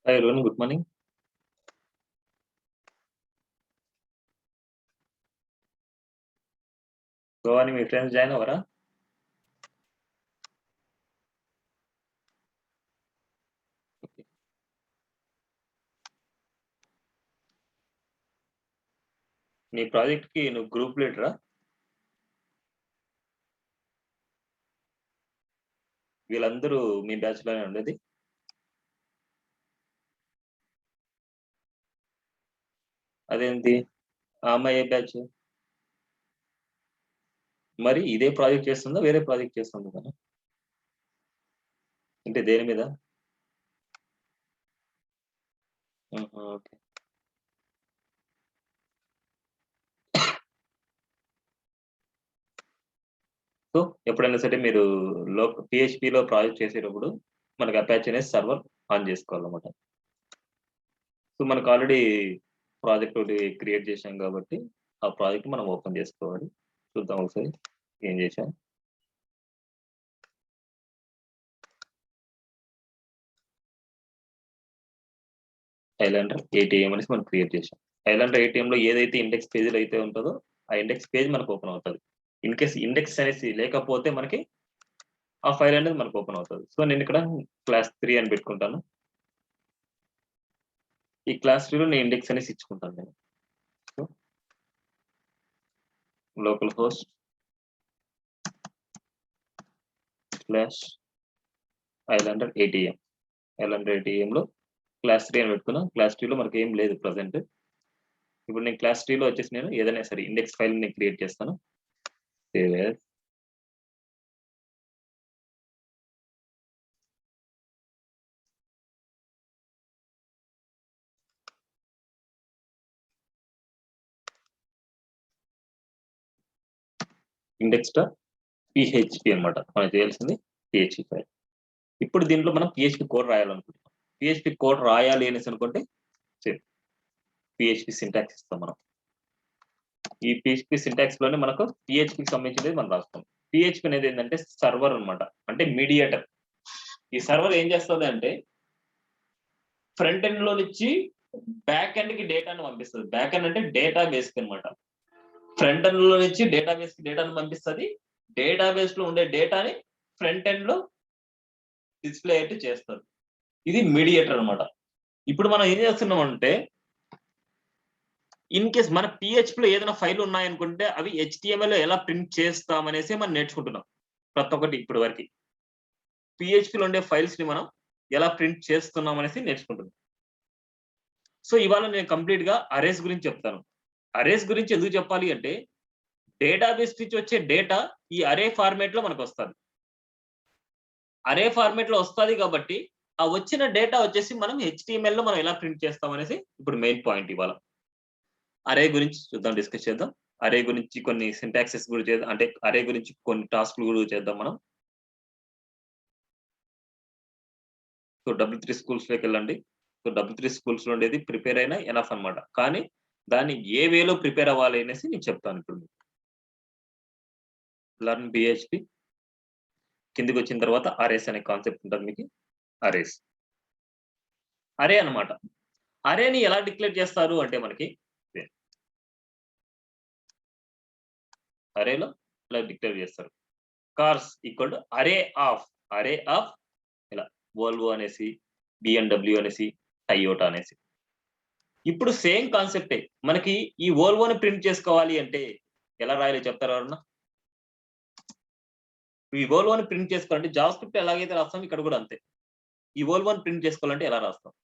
Hi everyone, good morning. Goani, మీ friends join అవ్వరా? నీ project కి నువ్వు గ్రూప్ లీడరా? వీళ్ళందరూ మీ బ్యాచ్ లోనే ఉండేది? అదేంటి ఆ అమ్మాయి ఏ బ్యాచ్? మరి ఇదే ప్రాజెక్ట్ చేస్తుందా వేరే ప్రాజెక్ట్ చేస్తుందా కదా? అంటే దేని మీద? ఓకే. సో ఎప్పుడైనా సరే మీరు పిహెచ్పిలో ప్రాజెక్ట్ చేసేటప్పుడు మనకి అపాచ్ అనే సర్వర్ ఆన్ చేసుకోవాలన్నమాట. సో మనకు ఆల్రెడీ ప్రాజెక్ట్ ఒకటి క్రియేట్ చేశాం కాబట్టి ఆ ప్రాజెక్ట్ మనం ఓపెన్ చేసుకోవాలి. చూద్దాం ఒకసారి ఏం చేశాం. ఐలాండర్ ఏటీఎం అనేసి మనం క్రియేట్ చేసాం. ఐలాండర్ ఏటీఎం లో ఏదైతే ఇండెక్స్ పేజీలు అయితే ఉంటుందో ఆ ఇండెక్స్ పేజ్ మనకు ఓపెన్ అవుతుంది. ఇన్ కేస్ ఇండెక్స్ అనేసి లేకపోతే మనకి ఆ ఫైల్ అనేది మనకు ఓపెన్ అవుతుంది. సో నేను ఇక్కడ క్లాస్ 3 అని పెట్టుకుంటాను. ఈ క్లాస్ 3 లో నేను ఇండెక్స్ అనేసి ఇచ్చుకుంటాను. నేను local host slash Islander ATM. Islander ATM లో క్లాస్ 3 అని పెట్టుకున్నాం. క్లాస్ 3 లో మనకి ఏం లేదు ప్రజెంట్. ఇప్పుడు నేను క్లాస్ 3 లో వచ్చేసి నేను ఏదైనా సరే ఇండెక్స్ ఫైల్ ని క్రియేట్ చేస్తాను. సేవ్ యాజ్ ఇండెక్స్ పిహెచ్పి అనమాట. మనం చేయాల్సింది పిహెచ్పి ఫైల్. ఇప్పుడు దీంట్లో మనం పిహెచ్పి కోడ్ రాయాలనుకుంటున్నాం. పిహెచ్పి కోడ్ రాయాలి అనేసి అనుకుంటే పిహెచ్పి సింటాక్స్ ఇస్తాం మనం. ఈ పిహెచ్పి సింటాక్స్ లోనే మనకు పిహెచ్పికి సంబంధించినది మనం రాస్తాం. పిహెచ్పి అనేది ఏంటంటే సర్వర్ అనమాట, అంటే మీడియేటర్. ఈ సర్వర్ ఏం చేస్తుంది అంటే ఫ్రంట్ ఎండ్ లో నుంచి బ్యాక్ ఎండ్ కి డేటాను పంపిస్తుంది. బ్యాక్ ఎండ్ అంటే డేటా బేస్ కి అనమాట. ఫ్రంట్ ఎండ్ లో నుంచి డేటాబేస్ కి డేటాను పంపిస్తుంది. డేటాబేస్ లో ఉండే డేటాని ఫ్రంట్ ఎండ్ లో డిస్ప్లే అయితే చేస్తారు. ఇది మీడియేటర్ అనమాట. ఇప్పుడు మనం ఏం చేస్తున్నాం అంటే ఇన్ కేస్ మన పిహెచ్పి లో ఏదైనా ఫైల్ ఉన్నాయనుకుంటే అవి HTML లో ఎలా ప్రింట్ చేస్తాం అనేసి మనం నేర్చుకుంటున్నాం ప్రతి ఒక్కటి ఇప్పటి వరకు. పిహెచ్పిలో ఉండే ఫైల్స్ ని మనం ఎలా ప్రింట్ చేస్తున్నాం అనేసి నేర్చుకుంటున్నాం. సో ఇవాళ నేను కంప్లీట్ గా అరేస్ గురించి చెప్తాను. అరేస్ గురించి ఎందుకు చెప్పాలి అంటే డేటాబేస్ నుంచి వచ్చే డేటా ఈ అరే ఫార్మేట్ లో మనకు వస్తుంది. అరే ఫార్మేట్ లో వస్తుంది కాబట్టి ఆ వచ్చిన డేటా వచ్చేసి మనం HTML లో మనం ఎలా ప్రింట్ చేస్తాం అనేసి ఇప్పుడు మెయిన్ పాయింట్ ఇవాళ. అరే గురించి చూద్దాం, డిస్కస్ చేద్దాం. అరే గురించి కొన్ని సింటాక్సెస్ కూడా చేద్దాం, అంటే అరే గురించి కొన్ని టాస్క్లు కూడా చేద్దాం మనం. సో W3 స్కూల్స్ లోకి వెళ్ళండి. సో W3 స్కూల్స్ లో ఉండేది ప్రిపేర్ అయినా ఎనఫ్ అనమాట. కానీ దాన్ని ఏ వేలో ప్రిపేర్ అవ్వాలి అనేసి నేను చెప్తాను ఇప్పుడు. లర్న్ పిహెచ్పి కిందికి వచ్చిన తర్వాత అరేస్ అనే కాన్సెప్ట్ ఉంటుంది మీకు. అరేస్ అరే అనమాట. అరేని ఎలా డిక్లేర్ చేస్తారు అంటే మనకి అరేలో ఇలా డిక్లేర్ చేస్తారు. కార్స్ ఈక్వల్ టు అరే ఆఫ్ ఇలా వోల్వో అనేసి, BMW అనేసి, టయోటా అనేసి. ఇప్పుడు సేమ్ కాన్సెప్టే మనకి ఈ వోల్వోని ప్రింట్ చేసుకోవాలి అంటే ఎలా రాయాలి చెప్తారు ఎవరన్నా? ఈ వోల్వోని ప్రింట్ చేసుకోవాలంటే జావా స్క్రిప్ట్ ఎలాగైతే రాస్తాం ఇక్కడ కూడా అంతే. ఈ వోల్వోని ప్రింట్ చేసుకోవాలంటే ఎలా రాస్తాం?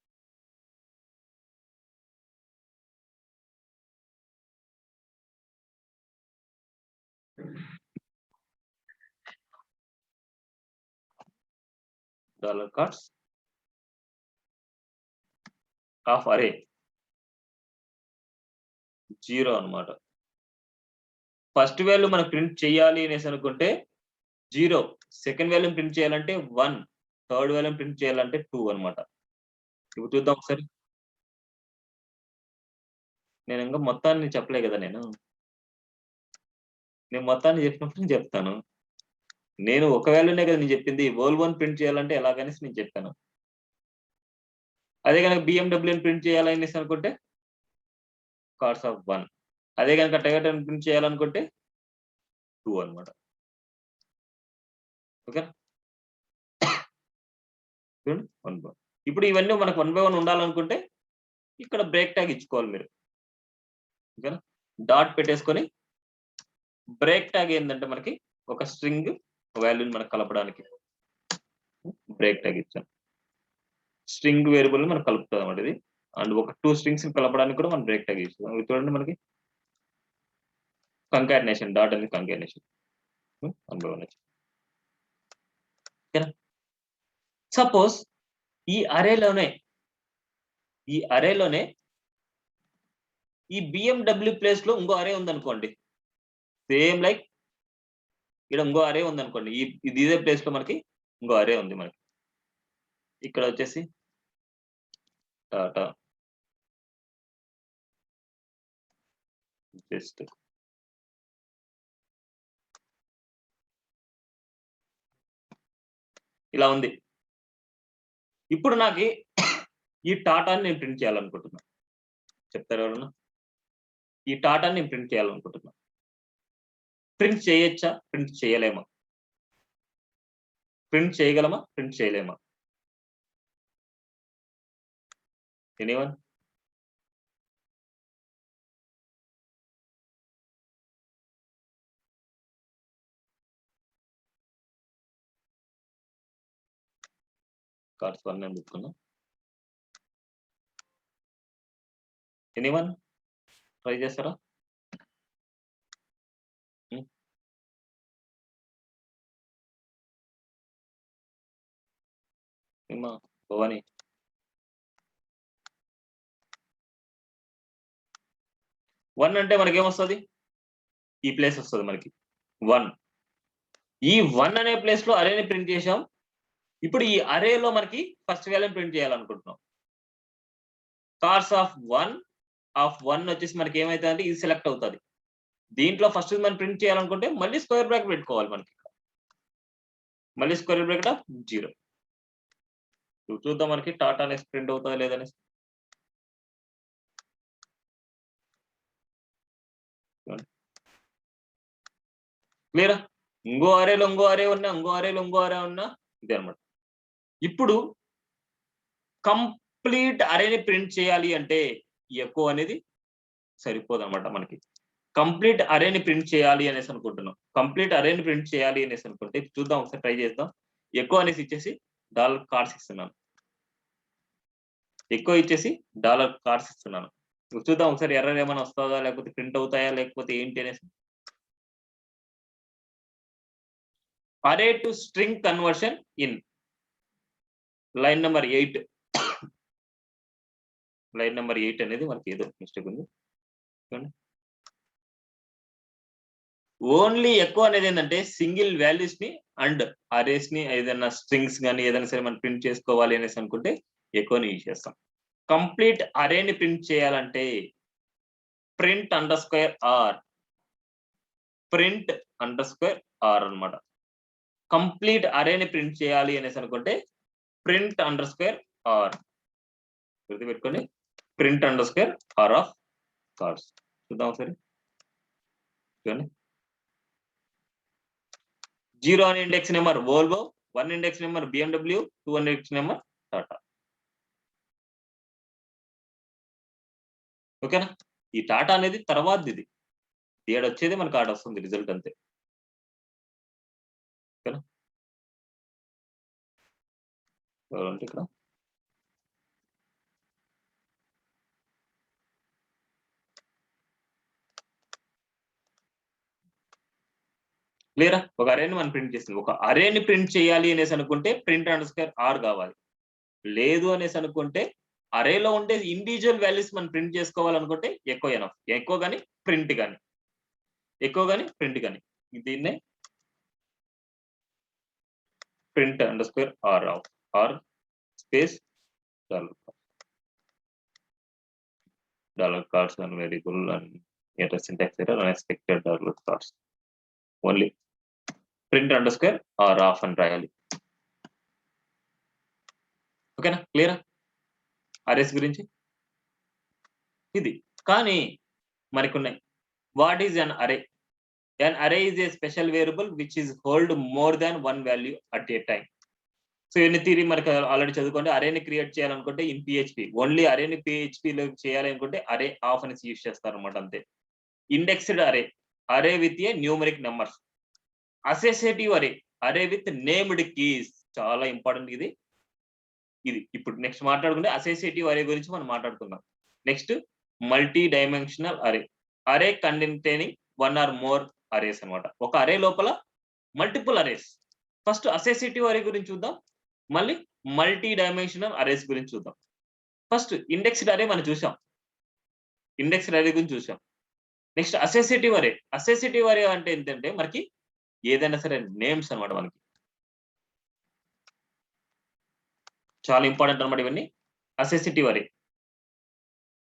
$cards ఆఫ్ అరే 0 అనమాట. ఫస్ట్ వాల్యూ మనం ప్రింట్ చేయాలి అనేసి అనుకుంటే 0, సెకండ్ వాల్యూ ప్రింట్ చేయాలంటే 1, థర్డ్ వాల్యూ ప్రింట్ చేయాలంటే 2 అనమాట. ఇప్పుడు చూద్దాం ఒకసారి. నేను ఇంకా మొత్తాన్ని చెప్పలే కదా నేను మొత్తాన్ని చెప్పినప్పుడు చెప్తాను. నేను ఒక వాల్యూనే కదా నేను చెప్పింది. వోల్వోని ప్రింట్ చేయాలంటే ఎలాగనేసి నేను చెప్పాను. అదే కనుక బిఎండబ్ల్యూని ప్రింట్ చేయాలనేసి అనుకుంటే కార్స్ ఆఫ్ 1. అదే కనుక టొయోటాని ప్రింట్ చేయాలనుకుంటే 2 అన్నమాట. ఓకే చూడండి 1 బై 1. ఇప్పుడు ఇవన్నీ మనకు 1 బై 1 ఉండాలనుకుంటే ఇక్కడ బ్రేక్ ట్యాగ్ ఇచ్చుకోవాలి మీరు. ఓకేనా డాట్ పెట్టేసుకొని బ్రేక్ ట్యాగ్ ఏంటంటే మనకి ఒక స్ట్రింగ్ వాల్యూని మనకు కలపడానికి బ్రేక్ ట్యాగ్ ఇచ్చాం. స్ట్రింగ్ వేరియబుల్ మనకు కలుపుతుంది అన్నమాట ఇది. అండ్ ఒక 2 స్ట్రింగ్స్ కలపడానికి కూడా మనం బ్రేక్ ట్యాగ్ ఇస్తాం. ఇది చూడండి మనకి కంకాటినేషన్ డాట్ అనేది కంకాటినేషన్ 1 బై 1 ఓకేనా. సపోజ్ ఈ అరేలోనే ఈ బిఎండబ్ల్యూ ప్లేస్ లో ఇంకో అరే ఉందనుకోండి. సేమ్ లైక్ ఇక్కడ ఇంకో అరే ఉందనుకోండి. ఇదే ప్లేస్ లో మనకి ఇంకో అరే ఉంది మనకి. ఇక్కడ వచ్చేసి టాటా జస్ట్ ఇలా ఉంది. ఇప్పుడు నాకు ఈ టాటాని నేను ప్రింట్ చేయాలనుకుంటున్నా. చెప్తారు ఎవరన్నా? ఈ టాటాని నేను ప్రింట్ చేయాలనుకుంటున్నా. ప్రింట్ చేయొచ్చా? ప్రింట్ చేయలేమా? ప్రింట్ చేయగలమా? ప్రింట్ చేయలేమా? ఎనీవన్? కార్డ్స్ 1 అని పెట్టుకున్నా. ఎనీవన్ ట్రై చేస్తారా? భవాని 1 అంటే మనకి ఏమొస్తుంది? ఈ ప్లేస్ వస్తుంది మనకి 1. ఈ 1 అనే ప్లేస్ లో అరేని ప్రింట్ చేసాం. ఇప్పుడు ఈ అరేలో మనకి ఫస్ట్ వాల్యూని ప్రింట్ చేయాలనుకుంటున్నాం. కార్స్ ఆఫ్ 1 వచ్చేసి మనకి ఏమైతే అంటే ఇది సెలెక్ట్ అవుతుంది. దీంట్లో ఫస్ట్ మనం ప్రింట్ చేయాలనుకుంటే మళ్ళీ స్క్వేర్ బ్రాకెట్ పెట్టుకోవాలి మనకి. మళ్ళీ స్క్వేర్ బ్రాకెట్ ఆఫ్ 0. చూద్దాం మనకి టాటా అనేసి ప్రింట్ అవుతుందా లేదనేసి. క్లియరా? ఇంకో అరేలో ఇంకో అరే ఉన్నా ఇదే అనమాట. ఇప్పుడు కంప్లీట్ అరేని ప్రింట్ చేయాలి అంటే ఎక్కువ అనేది సరిపోదు అనమాట మనకి. కంప్లీట్ అరేని ప్రింట్ చేయాలి అనేసి అనుకుంటున్నాం. కంప్లీట్ అరేని ప్రింట్ చేయాలి అనేసి అనుకుంటే చూద్దాం, ఒకసారి ట్రై చేద్దాం. ఎక్కువ అనేసి ఇచ్చేసి $కార్డ్స్ ఇస్తున్నాను. ఎక్కువ ఇచ్చేసి $కార్డ్స్ ఇస్తున్నాను. చూద్దాం ఒకసారి ఎర్రర్ ఏమైనా వస్తుందా, లేకపోతే ప్రింట్ అవుతాయా, లేకపోతే ఏంటి అనేసి. అరే to string conversion in line number 8. Line number 8 అనేది మనకి ఏదో మిస్టేక్ ఉంది. ఓన్లీ ఎక్కువ అనేది ఏంటంటే సింగిల్ వాల్యూస్ ని అండ్ అరేస్ ని ఏదైనా స్ట్రింగ్స్ కానీ ఏదైనా సరే మనం ప్రింట్ చేసుకోవాలి అనేసి అనుకుంటే ఎక్కువని యూజ్ చేస్తాం. కంప్లీట్ అరేని ప్రింట్ చేయాలంటే ప్రింట్ _r అన్నమాట. కంప్లీట్ అరేని ప్రింట్ చేయాలి అనేసి అనుకుంటే ప్రింట్ _r గుర్తుపెట్టుకొని ప్రింట్ _r ఆఫ్ కార్డ్స్. చూద్దాం ఒకసారి. చూడండి 0 అని index number Volvo, 1 index number BMW, 2 index number Tata. ఓకేనా? ఈ టాటా అనేది తర్వాత ఇది వచ్చేది మనకు ఆడ వస్తుంది రిజల్ట్ అంతే. ఓకేనా? ఇక్కడ క్లియరా? ఒక అరేని మనం ప్రింట్ చేస్తుంది. ఒక అరేని ప్రింట్ చేయాలి అనేసి అనుకుంటే ప్రింట్ _r కావాలి. లేదు అనేసి అనుకుంటే అరేలో ఉండే ఇండివిజువల్ వాల్యూస్ మనం ప్రింట్ చేసుకోవాలనుకుంటే ఎక్కువ కానీ ప్రింట్ కానీ దీన్నే print _r of r space $cards and variable and syntax error unexpected $cards. Only print _r of అని రాయాలి. ఓకేనా? క్లియరా? అరేస్ గురించి ఇది. కానీ మరికొన్నాయి. వాట్ ఈస్ అన్ అరే? An array is a special variable which is hold more than one value at a time. So ఎన్ని theory మనకు ఆల్రెడీ చదువుకోండి. అరేని క్రియేట్ చేయాలనుకుంటే ఇన్ పిహెచ్పి ఓన్లీ అరేని పిహెచ్పిలో చేయాలి అనుకుంటే అరే ఆఫ్ అనేసి యూజ్ చేస్తారు అనమాట, అంతే. ఇండెక్స్డ్ అరే with a numeric numbers. Associative అరే విత్ నేమ్డ్ కీస్. చాలా ఇంపార్టెంట్ ఇది. ఇప్పుడు నెక్స్ట్ మాట్లాడుకుంటే అసోసియేటివ్ అరే గురించి మనం మాట్లాడుకుందాం. నెక్స్ట్ మల్టీ డైమెన్షనల్ అరే containing one or more arrays అనమాట. ఒక అరే లోపల మల్టిపుల్ అరేస్. ఫస్ట్ అసోసియేటివ్ అరే గురించి చూద్దాం, మళ్ళీ మల్టీ డైమెన్షనల్ అరేస్ గురించి చూద్దాం. ఫస్ట్ ఇండెక్స్డ్ అరే మనం చూసాం, ఇండెక్స్డ్ అరే గురించి చూసాం. నెక్స్ట్ అసోసియేటివ్ అరే అంటే ఏంటంటే మనకి ఏదైనా సరే నేమ్స్ అనమాట. మనకి చాలా ఇంపార్టెంట్ అనమాట ఇవన్నీ. అసోసియేటివ్ అరే.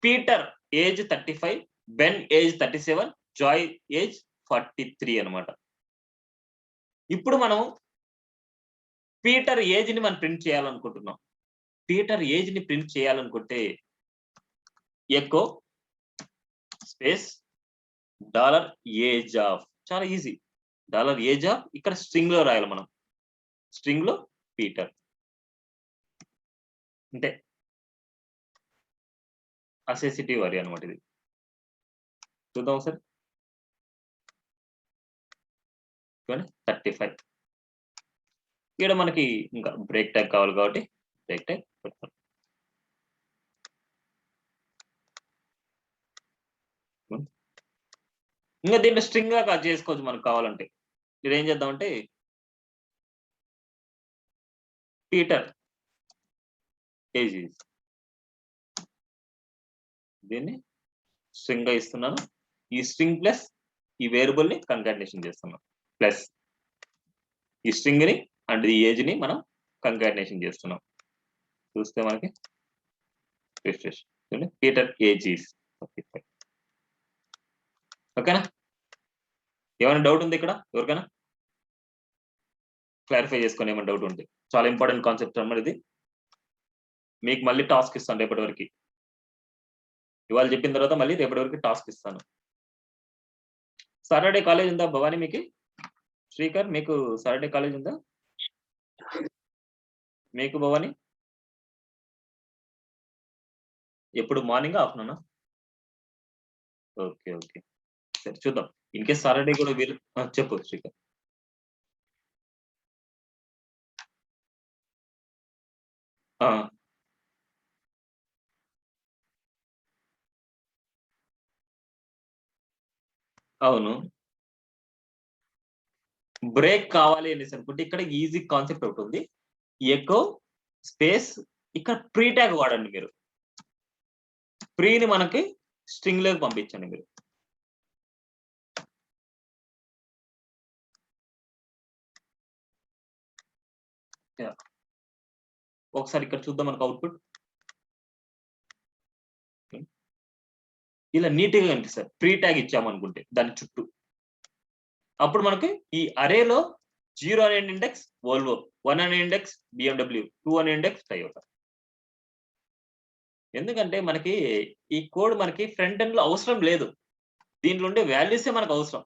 Peter age 35, Ben age 37, Joy age 43 అనమాట. ఇప్పుడు మనం పీటర్ ఏజ్ ని మనం ప్రింట్ చేయాలనుకుంటున్నాం. పీటర్ ఏజ్ ని ప్రింట్ చేయాలనుకుంటే ఎకో స్పేస్ $ఏజ్ ఆఫ్. చాలా ఈజీ. $ఏజ్ ఆఫ్ ఇక్కడ స్ట్రింగ్ లో రాయాలి మనం. స్ట్రింగ్ లో పీటర్ అంటే అసోసియేటివ్ అరే అనమాట. ఇది చూద్దాం ఒకసారి. 35 ఇక్కడ మనకి ఇంకా బ్రేక్ ట్యాగ్ కావాలి కాబట్టి బ్రేక్ ట్యాగ్ పెడతాం. ఇంకా దీన్ని స్ట్రింగ్ గా కట్ చేసుకోవచ్చు మనకు కావాలంటే. ఇది ఏం చేద్దామంటే పీటర్ ఏజ్ దీన్ని స్ట్రింగ్ గా ఇస్తున్నాను. ఈ స్ట్రింగ్ ప్లస్ ఈ వేరియబుల్ ని కంకాటినేషన్ చేస్తున్నాం. ప్లస్ ఈ స్ట్రింగ్ ని అండ్ ఈ ఏజ్ ని మనం కంకాటినేషన్ చేస్తున్నాం. చూస్తే మనకి పీటర్ ఏజ్ ఈస్ 35. ఓకేనా? ఏమైనా డౌట్ ఉంది ఇక్కడ ఎవరికైనా? క్లారిఫై చేసుకొని ఏమైనా డౌట్ ఉంది. చాలా ఇంపార్టెంట్ కాన్సెప్ట్ అన్నమాట ఇది. మీకు మళ్ళీ టాస్క్ ఇస్తాను రేపటి వరకు. ఇవాళ చెప్పిన తర్వాత మళ్ళీ రేపటి వరకు టాస్క్ ఇస్తాను. సాటర్డే కాలేజ్ ఉందా భవానీ మీకు? శ్రీకర్ మీకు సాటర్డే కాలేజ్ ఉందా? మీకు భవానీ ఎప్పుడు మార్నింగ్ ఆఫ్టర్నూనా? ఓకే ఓకే సరే చూద్దాం. ఇన్ కేస్ సాటర్డే కూడా వీలు చెప్పు శ్రీకర్. అవును, బ్రేక్ కావాలి అనేసి అనుకుంటే ఇక్కడ ఈజీ కాన్సెప్ట్ ఒకటి ఉంది. ఎకో స్పేస్ ఇక్కడ ప్రీ ట్యాగ్ వాడండి మీరు. ప్రీని మనకి స్ట్రింగ్ లోకి పంపించండి మీరు. ఒకసారి ఇక్కడ చూద్దాం మనకు అవుట్పుట్. ఇలా నీట్ గా కనిపిస్తుంది. ప్రీ ట్యాగ్ ఇచ్చామనుకుంటే దాని చుట్టూ. అప్పుడు మనకి ఈ అరేలో 0 అనే ఇండెక్స్ వోల్వో, 1 అనే ఇండెక్స్ BMW, 2 అనే ఇండెక్స్ టయోటా. ఎందుకంటే మనకి ఈ కోడ్ మనకి ఫ్రంట్ ఎండ్ లో అవసరం లేదు. దీంట్లో ఉండే వాల్యూసే మనకు అవసరం.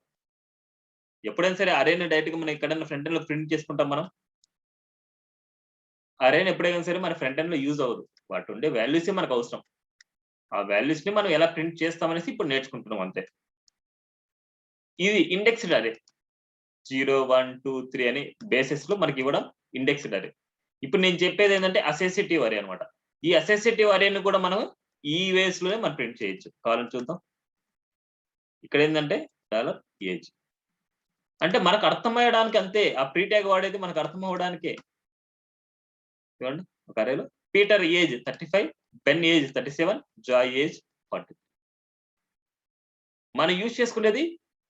ఎప్పుడైనా సరే అరేని డైరెక్ట్ గా మనం ఎక్కడైనా ఫ్రంట్ ఎండ్ లో ప్రింట్ చేసుకుంటాం మనం. అరేని ఎప్పుడైనా సరే మన ఫ్రంట్ ఎండ్ లో యూజ్ అవ్వదు. వాటి ఉండే వాల్యూసే మనకు అవసరం. ఆ వాల్యూస్ ని మనం ఎలా ప్రింట్ చేస్తామనేసి ఇప్పుడు నేర్చుకుంటున్నాం అంతే. ఇది ఇండెక్స్డ్ అరే 0, 1, 2, 3 అని బేసిస్ లో మనకి ఇవ్వడం ఇండెక్స్డ్ అరే. ఇప్పుడు నేను చెప్పేది ఏంటంటే అసోసియేటివ్ అరే అనమాట. ఈ అసోసియేటివ్ అరేని కూడా మనం ఈ వేస్ లోనే మనం ప్రింట్ చేయొచ్చు. కావాలని చూద్దాం. ఇక్కడ ఏంటంటే $ఏజ్ అంటే మనకు అర్థమయ్యడానికి అంతే. ఆ ప్రీ ట్యాగ్ వాడేది మనకు అర్థం అవ్వడానికే. చూడండి ఒక అరేలో Peter age 35, Ben age 37, Joy age 40. మనం యూజ్ చేసుకునేది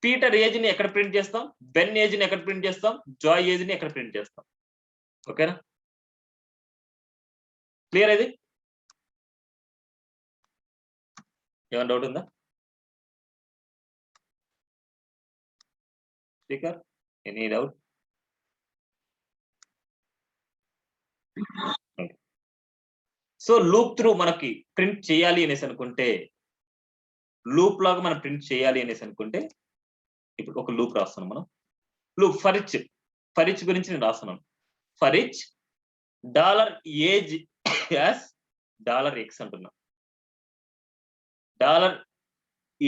పీటర్ ఏజ్ ని ఎక్కడ ప్రింట్ చేస్తాం, బెన్ ఏజ్ ని ఎక్కడ ప్రింట్ చేస్తాం, జాయ్ ఏజ్ ని ఎక్కడ ప్రింట్ చేస్తాం. ఓకేనా? క్లియర్ ఇది? ఏమైనా డౌట్ ఉందా speaker? Any doubt? So loop through మనకి ప్రింట్ చేయాలి అనేసి అనుకుంటే, లూప్ లాగా మనం ప్రింట్ చేయాలి అనేసి అనుకుంటే, ఇప్పుడు ఒక లూప్ రాస్తున్నాం మనం. లూప్ ఫర్ ఈచ్ గురించి నేను రాస్తున్నాను. For each $age as $x అంటున్నా.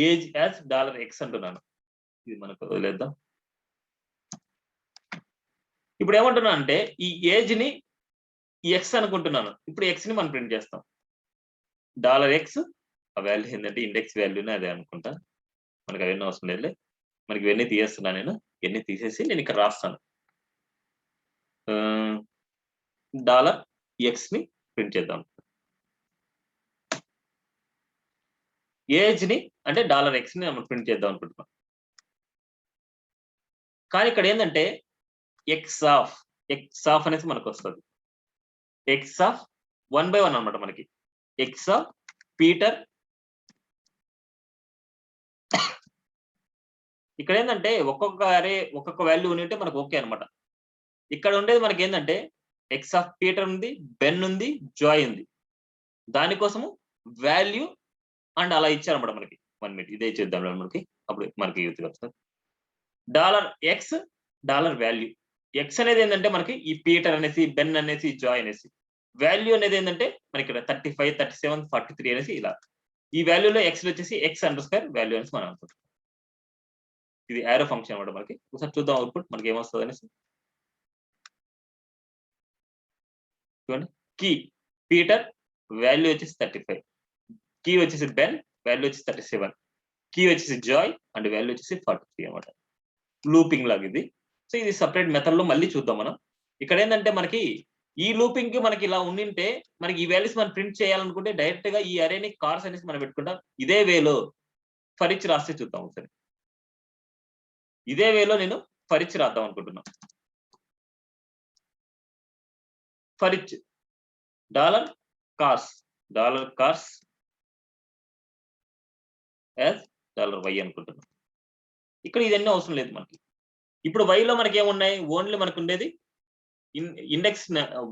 $age యాస్ $x అంటున్నాను. ఇది మనకు వదిలేద్దాం. ఇప్పుడు ఏమంటున్నా అంటే ఈ ఏజ్ ని x అనుకుంటున్నాను. ఇప్పుడు x ని మనం ప్రింట్ చేస్తాం. $x ఆ వాల్యూ ఏంటంటే ఇండెక్స్ వాల్యూనే అదే అనుకుంటా. మనకి అవన్నీ అవసరం లేదులే. మనకి ఇవన్నీ తీసేస్తున్నా నేను. ఇవన్నీ తీసేసి నేను ఇక్కడ రాస్తాను. $x ని ప్రింట్ చేద్దాం. ఏజ్ ని అంటే $x ని మనం ప్రింట్ చేద్దాం అనుకుంటున్నాం. కానీ ఇక్కడ ఏంటంటే ఎక్స్ ఆఫ్ అనేసి మనకు వస్తుంది. ఎక్స్ ఆఫ్ 1 by 1 అనమాట మనకి. X of Peter. ఇక్కడ ఏంటంటే ఒక్కొక్క వాల్యూ ఉంటే మనకు ఓకే అనమాట. ఇక్కడ ఉండేది మనకి ఏంటంటే ఎక్స్ ఆఫ్ పీటర్ ఉంది, బెన్ ఉంది, జాయ్ ఉంది. దానికోసము వాల్యూ అండ్ అలా ఇచ్చారన్నమాట మనకి. 1 minute ఇదే చేద్దాం మనకి, అప్పుడు మనకి యూజ్ వస్తుంది. $x value. ఎక్స్ అనేది ఏంటంటే మనకి ఈ పీటర్ అనేసి, బెన్ అనేసి, జాయ్ అనేసి. వాల్యూ అనేది ఏంటంటే మనకి ఇక్కడ 35, 37, 43 అనేసి ఇలా. ఈ వాల్యూలో ఎక్స్ వచ్చేసి x_var వాల్యూ అనేసి మనం అనుకుంటాం. ఇది యారో ఫంక్షన్ అన్నమాట మనకి. ఒకసారి చూద్దాం అవుట్పుట్ మనకి ఏమొస్తుంది అనేసి. చూడండి, కీ పీటర్ వాల్యూ వచ్చేసి 35, కీ వచ్చేసి బెన్ వాల్యూ వచ్చేసి 37, కీ వచ్చేసి జాయ్ అండ్ వాల్యూ వచ్చేసి 43 అనమాట. లూపింగ్ లాగా ఇది. సో ఇది సపరేట్ మెథడ్ లో మళ్ళీ చూద్దాం మనం. ఇక్కడ ఏంటంటే మనకి ఈ లూపింగ్ కి మనకి ఇలా ఉండింటే మనకి ఈ వాల్యూస్ మనం ప్రింట్ చేయాలనుకుంటే డైరెక్ట్ గా ఈ అరేని కార్స్ అనేసి మనం పెట్టుకుంటాం. ఇదే వేలో ఫర్ ఈచ్ రాస్తే చూద్దాం ఒకసారి. ఇదే వేలో నేను ఫర్ ఈచ్ రాద్దాం అనుకుంటున్నా. For each $cars as $y అనుకుంటున్నా. ఇక్కడ ఇదన్నీ అవసరం లేదు మనకి. ఇప్పుడు y లో మనకి ఏమున్నాయి? ఓన్లీ మనకు ఉండేది ఇండెక్స్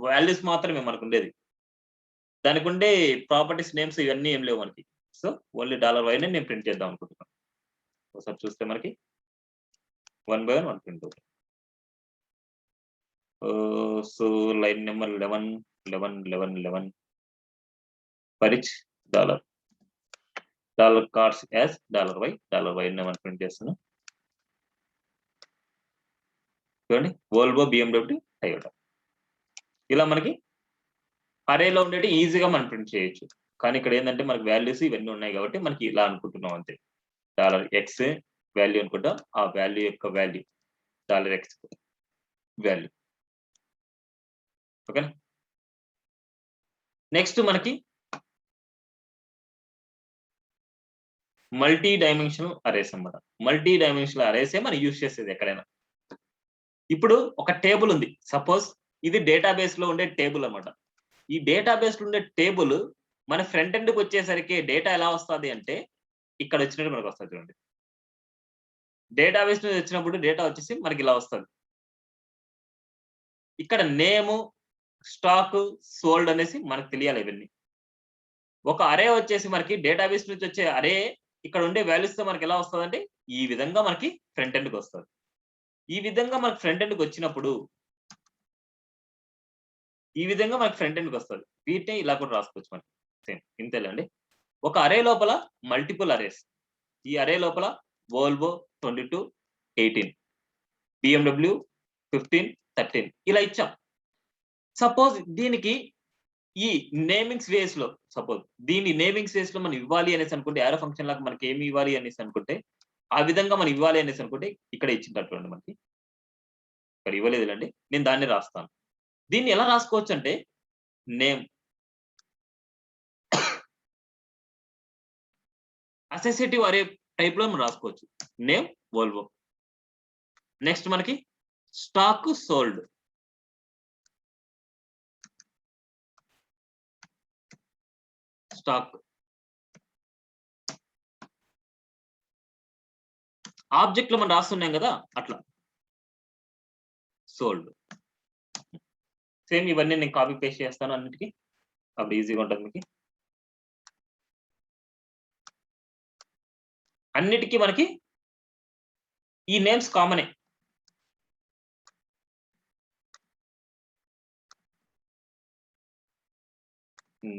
వాల్యూస్ మాత్రమే మనకు ఉండేది. దానికి ఉండే ప్రాపర్టీస్ నేమ్స్ ఇవన్నీ ఏం లేవు మనకి. సో ఓన్లీ $y ని నేను ప్రింట్ చేద్దాం అనుకుంటున్నాను. ఒకసారి చూస్తే మనకి 1 by 1 ప్రింట్ అవుతుంది. So line number 11 for each $cars as $y ని మనం ప్రింట్ చేస్తున్నాం. చూడండి, వోల్వో, BMW, టయోటా. ఇలా మనకి అరేలో ఉండేటి ఈజీగా మనం ప్రింట్ చేయొచ్చు. కానీ ఇక్కడ ఏంటంటే మనకి వాల్యూస్ ఇవన్నీ ఉన్నాయి కాబట్టి మనకి ఇలా అనుకుంటున్నాం అంతే. $x వాల్యూ అనుకుంటాం. ఆ వాల్యూ యొక్క వాల్యూ $x వాల్యూ. ఓకేనా? నెక్స్ట్ మనకి మల్టీ డైమెన్షనల్ అరేస్ అన్నమాట. మల్టీ డైమెన్షనల్ అరేసే మనం యూజ్ చేసేది ఎక్కడైనా. ఇప్పుడు ఒక టేబుల్ ఉంది. సపోజ్ ఇది డేటాబేస్ లో ఉండే టేబుల్ అన్నమాట. ఈ డేటాబేస్ లో ఉండే టేబుల్ మన ఫ్రంట్ ఎండ్ కి వచ్చేసరికి డేటా ఎలా వస్తుంది అంటే ఇక్కడ వచ్చినట్టు మనకు వస్తుంది. చూడండి, డేటాబేస్ నుంచి వచ్చినప్పుడు డేటా వచ్చేసి మనకి ఇలా వస్తుంది. ఇక్కడ నేము, స్టాక్, సోల్డ్ అనేసి మనకు తెలియాలి. ఇవన్నీ ఒక అరే వచ్చేసి మనకి డేటాబేస్ నుంచి వచ్చే అరే ఇక్కడ ఉండే వాల్యూస్ తో మనకి ఎలా వస్తుంది అంటే ఈ విధంగా మనకి ఫ్రంట్ ఎండ్ కి వస్తుంది. ఈ విధంగా మనకి ఫ్రంట్ ఎండ్ కి వచ్చినప్పుడు ఈ విధంగా మనకి ఫ్రంట్ ఎండ్ కి వస్తుంది. వీటిని ఇలా కూడా రాసుకోవచ్చు మనకి. సేమ్ ఇంతేలేండి. ఒక అరే లోపల మల్టిపుల్ అరేస్. ఈ అరే లోపల వోల్వో 22, 18, BMW 15, 13 ఇలా ఇచ్చాం. సపోజ్ దీనికి ఈ నేమింగ్ స్పేస్ లో దీన్ని నేమింగ్ స్పేస్ లో మనం ఇవ్వాలి అనేసి అనుకుంటే, యారో ఫంక్షన్ లాగా మనకి ఏమి ఇవ్వాలి అనేసి అనుకుంటే ఆ విధంగా మనం ఇవ్వాలి అనేసి అనుకుంటే ఇక్కడ ఇచ్చినట్టు మనకి. ఇక్కడ ఇవ్వలేదులేండి, నేను దాన్ని రాస్తాను. దీన్ని ఎలా రాసుకోవచ్చు అంటే నేమ్ అసోసియేటివ్ అరే టైప్ లో మనం రాసుకోవచ్చు. Name Volvo. నెక్స్ట్ మనకి స్టాక్, సోల్డ్. స్టాక్ ఆబ్జెక్ట్ లో మనం రాస్తున్నాం కదా, అట్లా సోల్డ్. సేమ్ ఇవన్నీ నేను కాపీ పేస్ట్ చేస్తాను అన్నిటికీ. అప్పుడు ఈజీగా ఉంటుంది మీకు. అన్నిటికీ మనకి ఈ నేమ్స్ కామనే.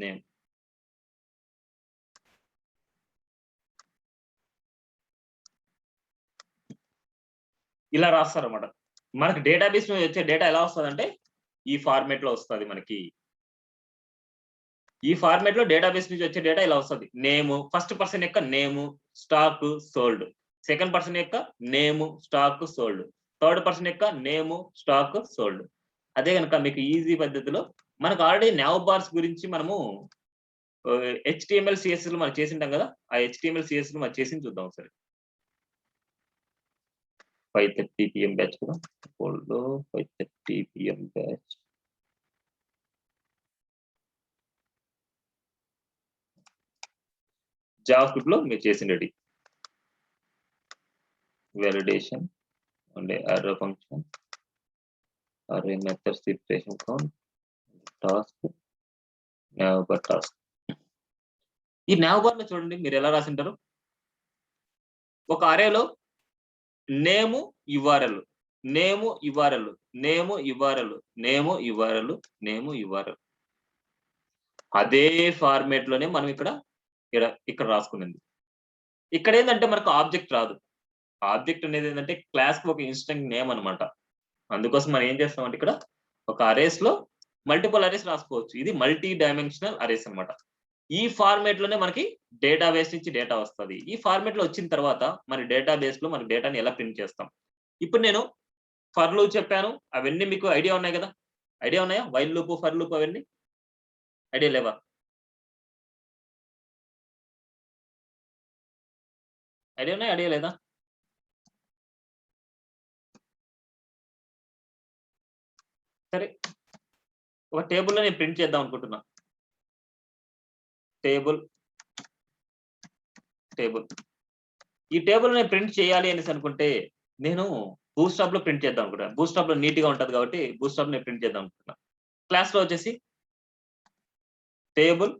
నేమ్ ఇలా రాస్తారన్నమాట. మనకి డేటాబేస్ నుంచి వచ్చే డేటా ఎలా వస్తదంటే ఈ ఫార్మాట్ లో వస్తది మనకి. ఈ ఫార్మాట్ లో డేటాబేస్ నుంచి వచ్చే డేటా ఇలా వస్తది. నేమ్, ఫస్ట్ పర్సన్ యొక్క name, stock, sold. Second person యొక్క name, stock, sold. Third person యొక్క నేమ్, స్టాక్, సోల్డ్. అదే గనుక మీకు ఈజీ పద్ధతిలో మనకు ఆల్రెడీ నావ్ బార్స్ గురించి మనము HTML, CSS లో మనం చేసింటాం కదా. ఆ HTML, CSS లో మనం చేసింది చూద్దాం ఒకసారి. 5:30 PM బ్యాచ్ కదా. ఫోల్డో 5:30 PM బ్యాచ్. జావాస్క్రిప్ట్ లో మీరు చేసిండేది validation and arrow function, array methods, iteration count, task, navbar task. ఈ navbar లో చూడండి మీరు ఎలా రాసింటారు. ఒక అరేలో name URL, name URL, name URL, name URL, name URL. అదే ఫార్మాట్ లోనే మనం ఇక్కడ రాసుకున్నది. ఇక్కడ ఏంటంటే మనకు ఆబ్జెక్ట్ రాదు. ఆబ్జెక్ట్ అనేది ఏంటంటే క్లాస్ కి ఒక ఇన్స్టెంట్ నేమ్ అన్నమాట. అందుకోసం మనం ఏం చేస్తామంటే ఇక్కడ ఒక అరేస్ లో మల్టిపుల్ అరేస్ రాసుకోవచ్చు. ఇది మల్టీ డైమెన్షనల్ అరేస్ అన్నమాట. ఈ ఫార్మాట్ లోనే మనకి డేటాబేస్ నుంచి డేటా వస్తది. ఈ ఫార్మాట్ లో వచ్చిన తర్వాత మన డేటాబేస్ లో మన డేటాని ఎలా ప్రింట్ చేస్తాం. ఇప్పుడు నేను ఫర్ లూప్ చెప్పాను. అవన్నీ మీకు ఐడియా ఉన్నాయి కదా. ఐడియా ఉన్నాయా? వైల్ లూప్, ఫర్ లూప్ అవన్నీ ఐడియా లేవా? ఐడియా ఉన్నాయా? ఐడియా లేదా? సరే, ఒక టేబుల్ లో నేను ప్రింట్ చేద్దాం అనుకుంటున్నా. టేబుల్ ఈ టేబుల్ నేను ప్రింట్ చేయాలి అనేసి అనుకుంటే నేను బూట్‌స్ట్రాప్ లో ప్రింట్ చేద్దాం అనుకుంటున్నా. బూట్‌స్ట్రాప్ లో నీట్ గా ఉంటది కాబట్టి బూట్‌స్ట్రాప్ నేను ప్రింట్ చేద్దాం అనుకుంటున్నా. క్లాస్ లో వచ్చేసి టేబుల్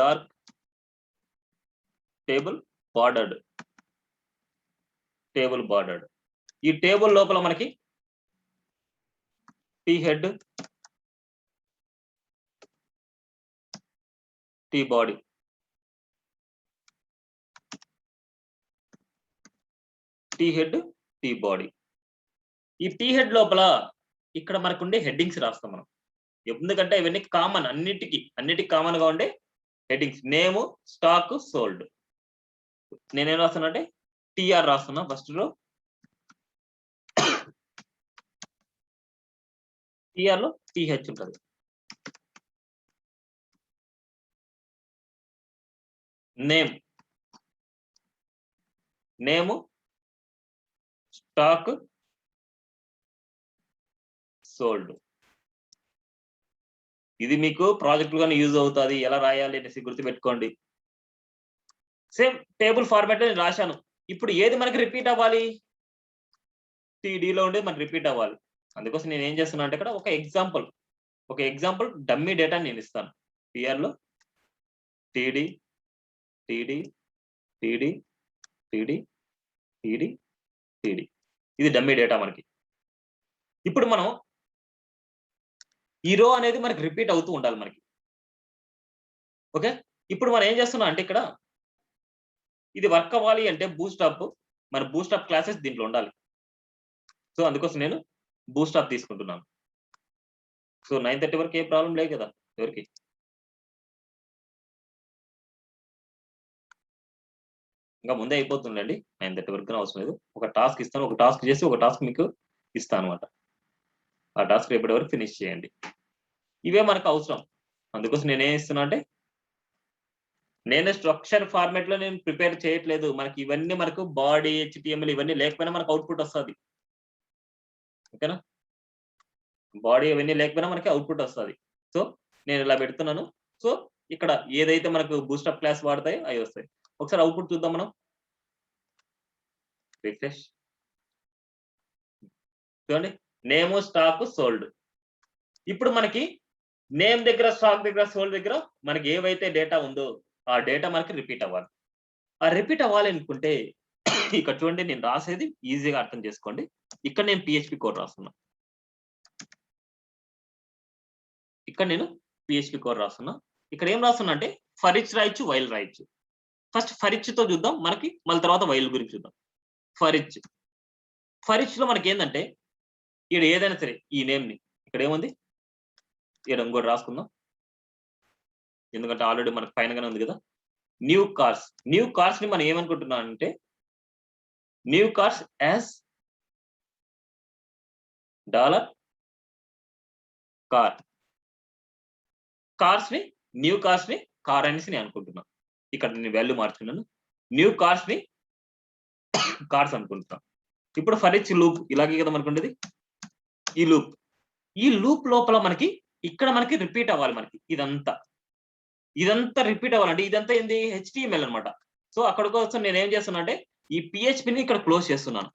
డార్క్, టేబుల్ బార్డర్డ్. ఈ టేబుల్ లోపల మనకి టీ హెడ్, టీ బాడీ, ఈ టీ హెడ్ లోపల ఇక్కడ మనకు ఉండే హెడ్డింగ్స్ రాస్తాం మనం. ఎందుకంటే ఇవన్నీ కామన్, అన్నిటికి కామన్ గా ఉండే హెడ్డింగ్స్. Name, stock, sold. నేనేం రాస్తున్నా అంటే TR రాస్తున్నా ఫస్ట్ లో. TR లో TH ఉంటది. Name, stock, sold. ఇది మీకు ప్రాజెక్ట్ గానే యూజ్ అవుతుంది. ఎలా రాయాలి అనేసి గుర్తుపెట్టుకోండి. సేమ్ టేబుల్ ఫార్మాట్ లో నేను రాశాను. ఇప్పుడు ఏది మనకి రిపీట్ అవ్వాలి? TD లో ఉండే మనకి రిపీట్ అవ్వాలి. అందుకోసం నేను ఏం చేస్తున్నా అంటే ఇక్కడ ఒక ఎగ్జాంపుల్ డమ్మీ డేటా నేను ఇస్తాను. TR లో TD, TD, TD, TD, TD, TD. ఇది డమ్మీ డేటా మనకి. ఇప్పుడు మనం ఈ రో అనేది మనకి రిపీట్ అవుతూ ఉండాలి మనకి. ఓకే, ఇప్పుడు మనం ఏం చేస్తున్నాం అంటే ఇక్కడ ఇది వర్క్ అవ్వాలి అంటే మన బూట్‌స్ట్రాప్ క్లాసెస్ దీంట్లో ఉండాలి. సో అందుకోసం నేను బూట్‌స్ట్రాప్ తీసుకుంటున్నాను. సో 9:30 వరకు ఏ ప్రాబ్లం లేదు కదా ఎవరికి? ఇంకా ముందే అయిపోతుందండి. 9:30 వరకు అవసరం లేదు. ఒక టాస్క్ ఇస్తాను. ఒక టాస్క్ చేసి ఒక టాస్క్ మీకు ఇస్తాను అనమాట. ఆ టాస్క్ రేపటి వరకు ఫినిష్ చేయండి. ఇవే మనకు అవసరం. అందుకోసం నేనేం ఇస్తున్నా అంటే నేను స్ట్రక్చర్ ఫార్మాట్ లో నేను ప్రిపేర్ చేయట్లేదు. మనకి ఇవన్నీ మనకు బాడీ, HTML ఇవన్నీ లేకపోయినా మనకు అవుట్పుట్ వస్తుంది. ఓకేనా? బాడీ ఇవన్నీ లేకపోయినా మనకి అవుట్పుట్ వస్తుంది. సో నేను ఇలా పెడుతున్నాను. సో ఇక్కడ ఏదైతే మనకు బూస్టప్ క్లాస్ వాడతాయో అవి వస్తాయి. ఒకసారి అవుట్పుట్ చూద్దాం మనం. రిఫ్రెష్ చూడండి, నేమ్, స్టాక్, సోల్డ్. ఇప్పుడు మనకి నేమ్ దగ్గర, స్టాక్ దగ్గర, సోల్డ్ దగ్గర మనకి ఏవైతే డేటా ఉందో ఆ డేటా మనకి రిపీట్ అవ్వాలి. ఆ రిపీట్ అవ్వాలి అనుకుంటే ఇక్కడ చూడండి, నేను రాసేది ఈజీగా అర్థం చేసుకోండి. ఇక్కడ నేను పిహెచ్పి కోడ్ రాస్తున్నా. ఇక్కడ నేను పిహెచ్పి కోడ్ రాస్తున్నా. ఇక్కడ ఏం రాస్తున్నా అంటే ఫర్ ఈచ్ రాయొచ్చు, వైల్ రాయొచ్చు. ఫస్ట్ ఫర్ ఈచ్ తో చూద్దాం మనకి, మళ్ళీ తర్వాత వైల్ గురించి చూద్దాం. ఫర్ ఈచ్ లో మనకి ఏంటంటే ఇక్కడ ఏదైనా సరే ఈ నేమ్ ని ఇక్కడ ఏముంది, ఇక్కడ ఇంకోటి రాసుకుందాం, ఎందుకంటే ఆల్రెడీ మనకు పైనగానే ఉంది కదా. న్యూ కార్స్ ని మనం ఏమనుకుంటున్నాం అంటే new cars as new cars ని కార్ అనేసి నేను అనుకుంటున్నాను. ఇక్కడ నేను వాల్యూ మార్చుకున్నాను, న్యూ కార్స్ ని కార్స్ అనుకుంటున్నాను. ఇప్పుడు ఫర్ ఈచ్ లూప్ ఇలాగే కదా మనకు ఉండేది. ఈ లూప్ లోపల మనకి ఇక్కడ మనకి రిపీట్ అవ్వాలి. మనకి ఇదంతా రిపీట్ అవ్వాలంటే ఇదంతా ఏంది, HTML అనమాట. సో అక్కడ కోసం నేను ఏం చేస్తున్నా అంటే ఈ పిహెచ్పిని ఇక్కడ క్లోజ్ చేస్తున్నాను.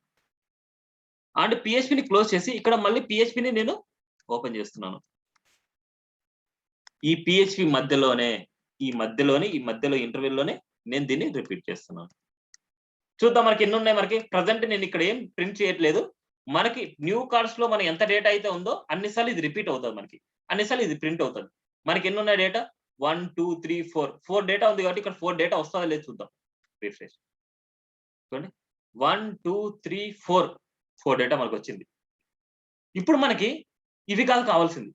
అండ్ పిహెచ్పిని క్లోజ్ చేసి ఇక్కడ మళ్ళీ పిహెచ్పిని నేను ఓపెన్ చేస్తున్నాను. ఈ పిహెచ్పి మధ్యలో ఇంటర్వెల్లోనే నేను దీన్ని రిపీట్ చేస్తున్నాను. చూద్దాం మనకి ఎన్ని ఉన్నాయి. మనకి ప్రజెంట్ నేను ఇక్కడ ఏం ప్రింట్ చేయట్లేదు. మనకి న్యూ కార్డ్స్ లో మనం ఎంత డేటా అయితే ఉందో అన్నిసార్లు ఇది రిపీట్ అవుతుంది. మనకి అన్నిసార్లు ఇది ప్రింట్ అవుతుంది. మనకి ఎన్ని ఉన్నాయి డేటా, 1 2 3 4 డేటా ఉంది కాబట్టి ఇక్కడ 4 డేటా వస్తుందా లేదు చూద్దాం. రిఫ్రెష్ చూడండి, 1 2 3 4 డేటా మనకు వచ్చింది. ఇప్పుడు మనకి ఇవి కాదు కావాల్సింది,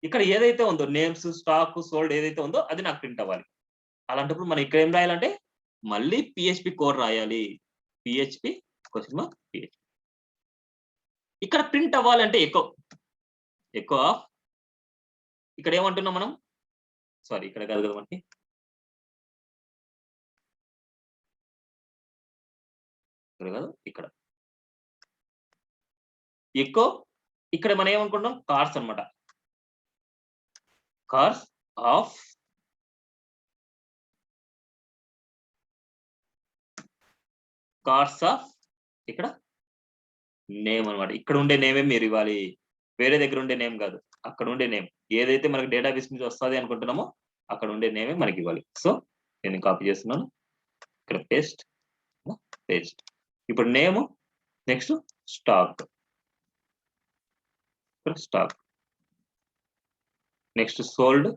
ఇక్కడ ఏదైతే ఉందో నేమ్స్, స్టాక్, సోల్డ్ ఏదైతే ఉందో అది నాకు ప్రింట్ అవ్వాలి. అలాంటప్పుడు మనం ఇక్కడ ఏం రాయాలంటే మళ్ళీ పిహెచ్పి కోడ్ రాయాలి. పిహెచ్పి ఇక్కడ ప్రింట్ అవ్వాలంటే ఎకో ఆఫ్ ఇక్కడ ఏమంటున్నాం మనం, సారీ ఇక్కడ కాదు కదా మనకి, ఇక్కడ ఎకో, ఇక్కడ మనం ఏమనుకుంటాం కార్స్ అన్నమాట. కార్స్ ఆఫ్ ఇక్కడ నేమ్ అన్నమాట. ఇక్కడ ఉండే నేమే మీరు ఇవ్వాలి, వేరే దగ్గర ఉండే నేమ్ కాదు. అక్కడ ఉండే నేమ్ ఏదైతే మనకి డేటాబేస్ నుంచి వస్తుంది అనుకుంటున్నామో అక్కడ ఉండే నేమే మనకి ఇవ్వాలి. సో నేను కాపీ చేస్తున్నాను, ఇక్కడ పేస్ట్. ఇప్పుడు name, next stock, next sold.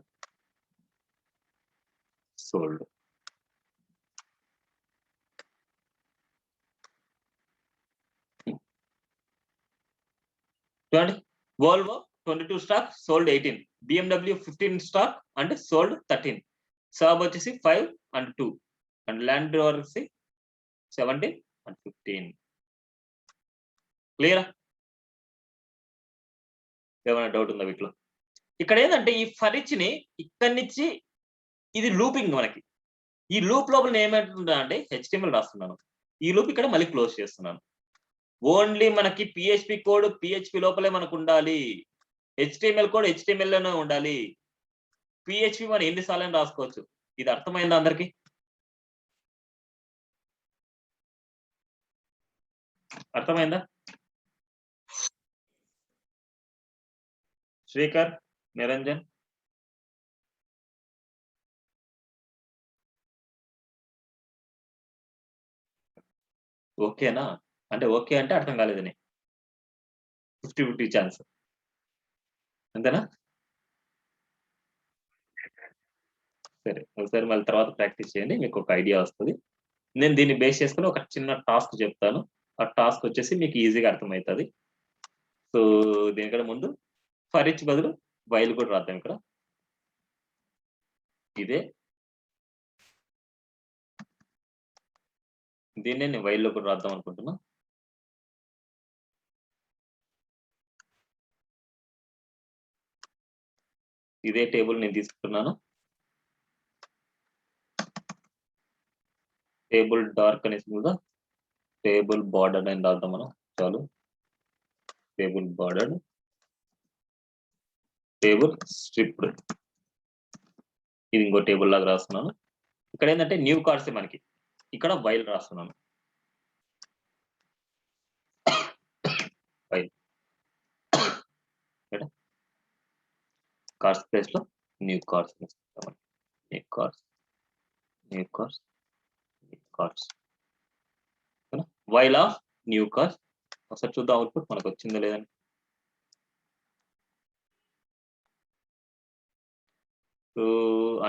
చూడండి, Volvo 22 stock, sold 18, BMW 15 stock and sold 13, Saab వచ్చేసి 5 and 2 and Land Rover 17 and 15. క్లియరా? ఏమైనా డౌట్ ఉందా వీటిలో? ఇక్కడ ఏంటంటే ఈ ఫర్ ఈచ్ ని ఇక్కడి నుంచి ఇది లూపింగ్. మనకి ఈ లూప్ లోపల ఏమంటుందా అంటే HTML రాస్తున్నాను. ఈ లూప్ ఇక్కడ మళ్ళీ క్లోజ్ చేస్తున్నాను. ఓన్లీ మనకి పిహెచ్పి కోడ్ పిహెచ్పి లోపలే మనకు ఉండాలి, HTML కోడ్ HTML లోనే ఉండాలి. పిహెచ్పి మనం ఎన్నిసార్లు రాసుకోవచ్చు. ఇది అర్థమైందా అందరికి? అర్థమైందా? శ్రీకర్, నిరంజన్, ఓకేనా? అంటే ఓకే అంటే అర్థం కాలేదని 50-50 ఛాన్స్, అంతేనా? సరే, ఒకసారి మళ్ళీ తర్వాత ప్రాక్టీస్ చేయండి, మీకు ఒక ఐడియా వస్తుంది. నేను దీన్ని బేస్ చేసుకుని ఒక చిన్న టాస్క్ చెప్తాను. ఆ టాస్క్ వచ్చేసి మీకు ఈజీగా అర్థమవుతుంది. సో దీనికంటే ముందు ఫర్ ఈచ్ బదులు వైల్ కూడా రాద్దాం. ఇక్కడ ఇదే దీన్నే నేను వైల్ లో కూడా రాద్దాం అనుకుంటున్నా. ఇదే టేబుల్ నేను తీసుకుంటున్నాను. టేబుల్ డార్క్ అనేసి మీద టేబుల్ బార్డర్ అని రాద్దాం మనం. చాలు, టేబుల్ బార్డర్, టేబుల్ స్ట్రిప్డ్, ఇది ఇంకో టేబుల్ లాగా రాస్తున్నాను. ఇక్కడ ఏంటంటే న్యూ కార్డ్స్ మనకి, ఇక్కడ వైల్ రాస్తున్నాను. వైల్ కార్స్ ప్లేస్ లో న్యూ కార్స్ తీసుకుంటాం. New cars new cars new cars while of new cars. ఒకసారి చూద్దాం అవుట్పుట్ మనకు వచ్చిందో లేదని.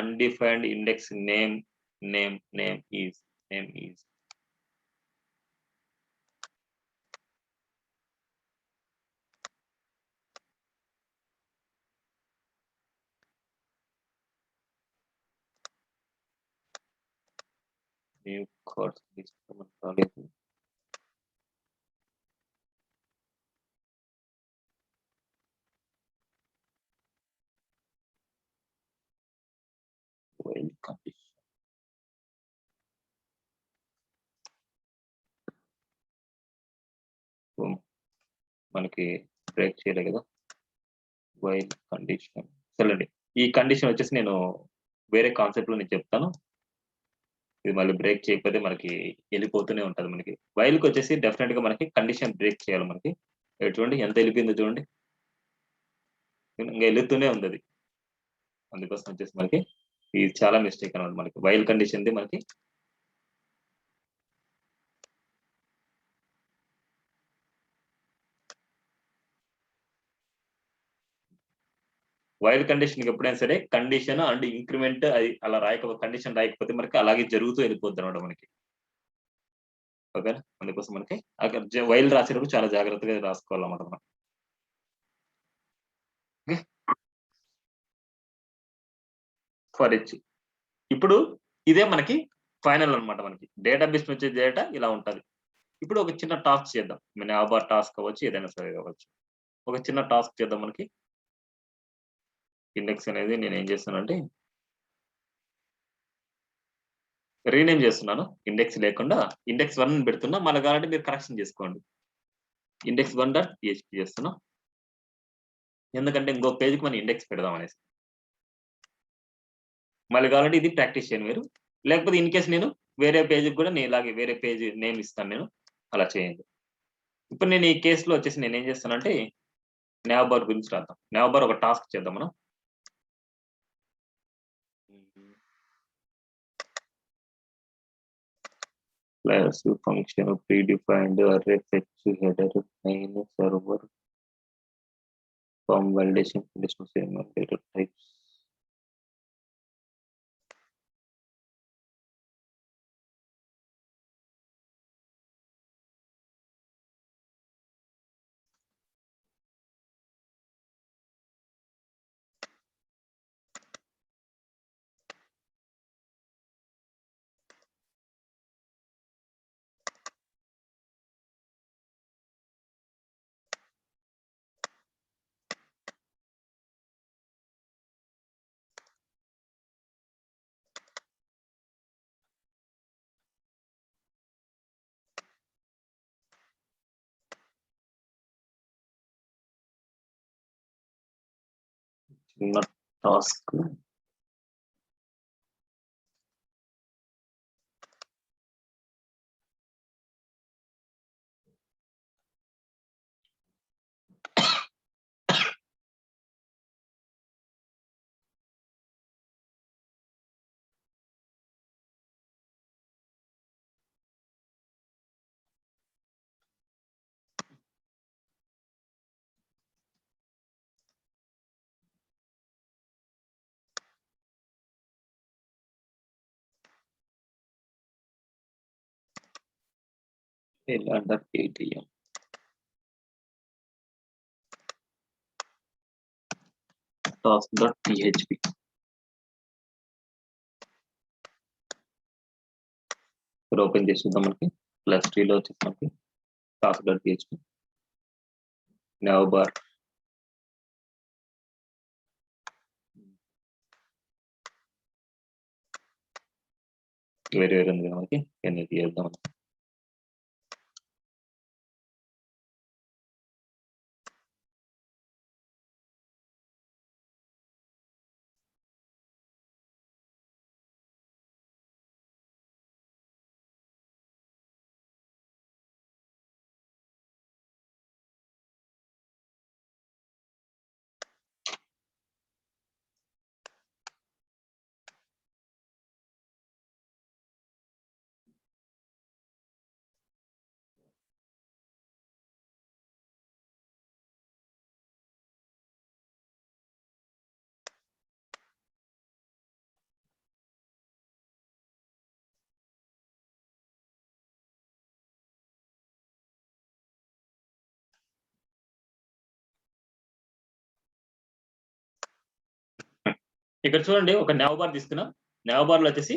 Undefined index name is new cars తీసుకోమంటారు. వైల్ కండిషన్ మనకి బ్రేక్ చేయలేదు కదా. వైల్ కండిషన్ సరే, ఈ కండిషన్ వచ్చేసి నేను వేరే కాన్సెప్ట్ లో నేను చెప్తాను. ఇది మళ్ళీ బ్రేక్ చేయకపోతే మనకి వెళ్ళిపోతూనే ఉంటది. మనకి వైల్కి వచ్చేసి డెఫినెట్ గా మనకి కండిషన్ బ్రేక్ చేయాలి. మనకి చూడండి ఎంత వెళ్ళిపోయిందో చూడండి, ఇంకా వెళుతూనే ఉంది అది. అందుకోసం వచ్చేసి మనకి ఇది చాలా మిస్టేక్ అనమాట. మనకి వైల్ కండిషన్ మనకి వైల్ కండిషన్ ఎప్పుడైనా సరే కండిషన్ అండ్ ఇంక్రిమెంట్ అది అలా కండిషన్ రాయకపోతే మనకి అలాగే జరుగుతూ వెళ్ళిపోద్ది అనమాట మనకి. ఓకేనా, అందుకోసం మనకి అక్కడ వైల్ రాసేటప్పుడు చాలా జాగ్రత్తగా రాసుకోవాలన్నమాట మనం. ఫర్ ఇచ్ ఇప్పుడు ఇదే మనకి ఫైనల్ అనమాట. మనకి డేటాబేస్ వచ్చే డేటా ఇలా ఉంటది. ఇప్పుడు ఒక చిన్న టాస్క్ చేద్దాం. నాబార్ టాస్క్ అవ్వచ్చు, ఏదైనా సరే కావచ్చు. ఒక చిన్న టాస్క్ చేద్దాం. మనకి ఇండెక్స్ అనేది నేను ఏం చేస్తానంటే రీనేమ్ చేస్తున్నాను. ఇండెక్స్ లేకుండా ఇండెక్స్ 1 పెడుతున్నా. మళ్ళీ కావాలంటే మీరు కరెక్షన్ చేసుకోండి. ఇండెక్స్ 1.php చేస్తున్నా, ఎందుకంటే ఇంకో పేజ్కి మనం ఇండెక్స్ పెడదాం అనేసి. మళ్ళీ కావాలంటే ఇది ప్రాక్టీస్ చేయండి మీరు. లేకపోతే ఇన్ కేసు నేను వేరే పేజ్కి కూడా నేను ఇలాగే వేరే పేజ్ నేమ్ ఇస్తాను, నేను అలా చేయండి. ఇప్పుడు నేను ఈ కేసులో వచ్చేసి నేను ఏం చేస్తానంటే నాబార్ గురించి రాద్దాం. నాబార్ ఒక టాస్క్ చేద్దాం మనం. class function predefined array fetch header main server form validation conditional statement data types. Not task. Under ATM. Task.php. Open చేసి చూద్దాం. మనకి ప్లస్ 3లో వచ్చేసి మనకి task.php నాబార్ వేరే ఉంది మనకి ఎన్ని చేద్దాం. ఇక్కడ చూడండి ఒక nav bar తీసుకున్నాం. nav bar లో వచ్చేసి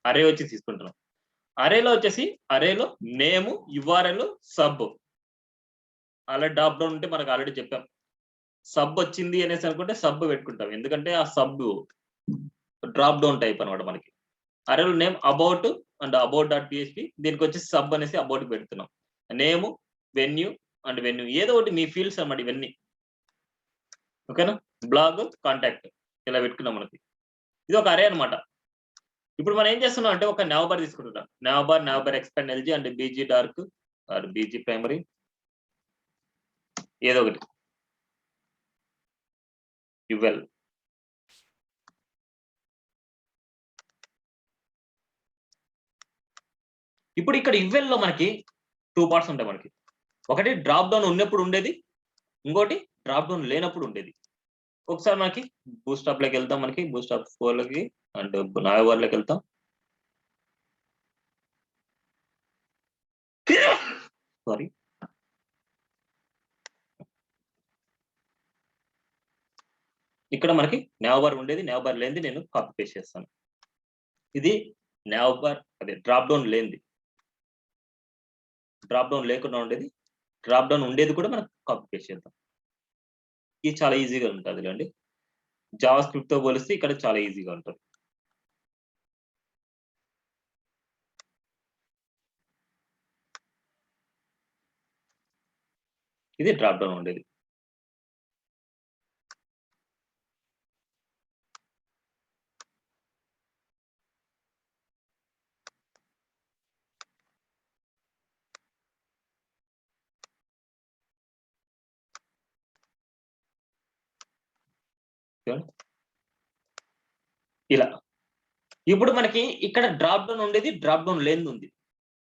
అరే వచ్చి తీసుకుంటున్నాం. అరేలో వచ్చేసి అరేలో నేమ్, URL, సబ్ అలా డ్రాప్ డౌన్ ఉంటే మనకు ఆల్రెడీ చెప్పాం. సబ్ వచ్చింది అనేసి అనుకుంటే సబ్ పెట్టుకుంటాం. ఎందుకంటే ఆ సబ్ డ్రాప్ డౌన్ టైప్ అన్నమాట మనకి. అరేలో నేమ్ అబౌట్ అండ్ about.php దీనికి వచ్చి సబ్ అనేసి అబౌట్ పెడుతున్నాం. నేమ్, వెన్యూ అండ్ వెన్యూ ఏదో ఒకటి మీ ఫీల్డ్స్ అన్నమాట ఇవన్నీ. ఓకేనా? బ్లాగ్, కాంటాక్ట్ ఇలా పెట్టుకున్నాం మనకి. ఇది ఒక అరే అన్నమాట. ఇప్పుడు మనం ఏం చేస్తున్నాం అంటే ఒక nav bar తీసుకుంటున్నాం. nav bar expand LG and BG dark or BG primary ఏదో ఒకటి UL. ఇప్పుడు ఇక్కడ UL లో మనకి 2 పార్ట్స్ ఉంటాయి మనకి. ఒకటి డ్రాప్ డౌన్ ఉన్నప్పుడు ఉండేది, ఇంకోటి డ్రాప్ డౌన్ లేనప్పుడు ఉండేది. ఒకసారి మనకి బూస్టాప్ లోకి వెళ్తాం, మనకి బూస్టాప్ 4 లోకి అండ్ nav bar లోకి వెళ్తాం. సారీ, ఇక్కడ మనకి nav bar ఉండేది, nav bar లేనిది నేను కాపీ పేస్ట్ చేస్తాను. ఇది nav bar అదే డ్రాప్ డౌన్ లేనిది, డ్రాప్ డౌన్ లేకుండా ఉండేది, డ్రాప్ డౌన్ ఉండేది కూడా మనం కాపీ పేస్ట్ చేద్దాం. ఇది చాలా ఈజీగా ఉంటుంది అండి. జావా స్క్రిప్ట్ తో పోలిస్తే ఇక్కడ చాలా ఈజీగా ఉంటుంది. ఇది డ్రాప్ డౌన్ ఉండేది. ఇలా ఇప్పుడు మనకి ఇక్కడ డ్రాప్ డౌన్ ఉండేది, డ్రాప్ డౌన్ లేనిది ఉంది.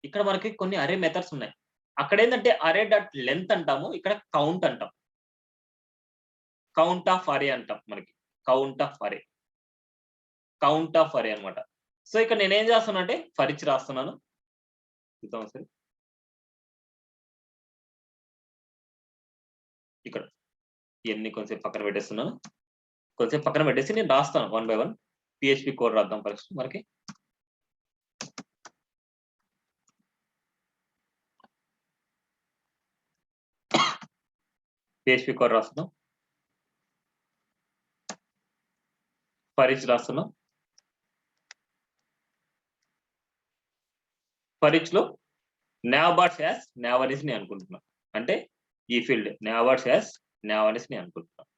ఇక్కడ మనకి కొన్ని అరే మెథడ్స్ ఉన్నాయి. అక్కడ ఏంటంటే అరే డాట్ లెంత్ అంటాము, ఇక్కడ కౌంట్ అంటాం. కౌంట్ ఆఫ్ అరే అంటాం మనకి. కౌంట్ ఆఫ్ అరే, కౌంట్ ఆఫ్ అరే అనమాట. సో ఇక్కడ నేనేం చేస్తున్నా అంటే ఫర్ ఇచ్ రాస్తున్నాను. చూద్దాం సరే. ఇక్కడ ఇవన్నీ కొంచెం పక్కన పెట్టేస్తున్నాను. కొంచెం పక్కన పెట్టేసి నేను రాస్తాను 1 by 1. PHP కోడ్ రాద్దాం ఫస్ట్ మనకి. PHP కోడ్ రాస్తున్నాం. ఫర్ ఇచ్ రాస్తున్నాం. ఫర్ ఇచ్ లో nav bar as nav అనేసి నేను అనుకుంటున్నాను. అంటే ఈ field nav bar as nav అనేసి నేను అనుకుంటున్నాను.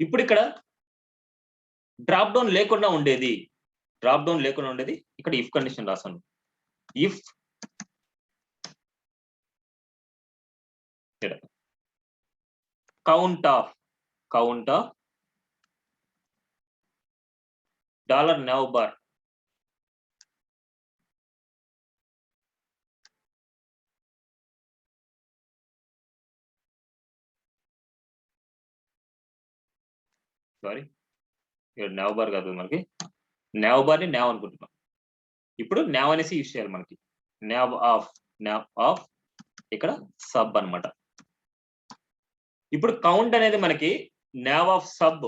ఇప్పుడు ఇక్కడ డ్రాప్ డౌన్ లేకుండా ఉండేది, డ్రాప్ డౌన్ లేకుండా ఉండేది ఇక్కడ ఇఫ్ కండిషన్ రాసాను. If count of $nav bar sorry ఇక్కడ nav bar కాదు మనకి, nav bar ని nav అనుకుంటున్నాం. ఇప్పుడు nav అనేసి యూజ్ చేయాలి మనకి. nav ఆఫ్ ఇక్కడ సబ్ అన్నమాట. ఇప్పుడు కౌంట్ అనేది మనకి nav ఆఫ్ సబ్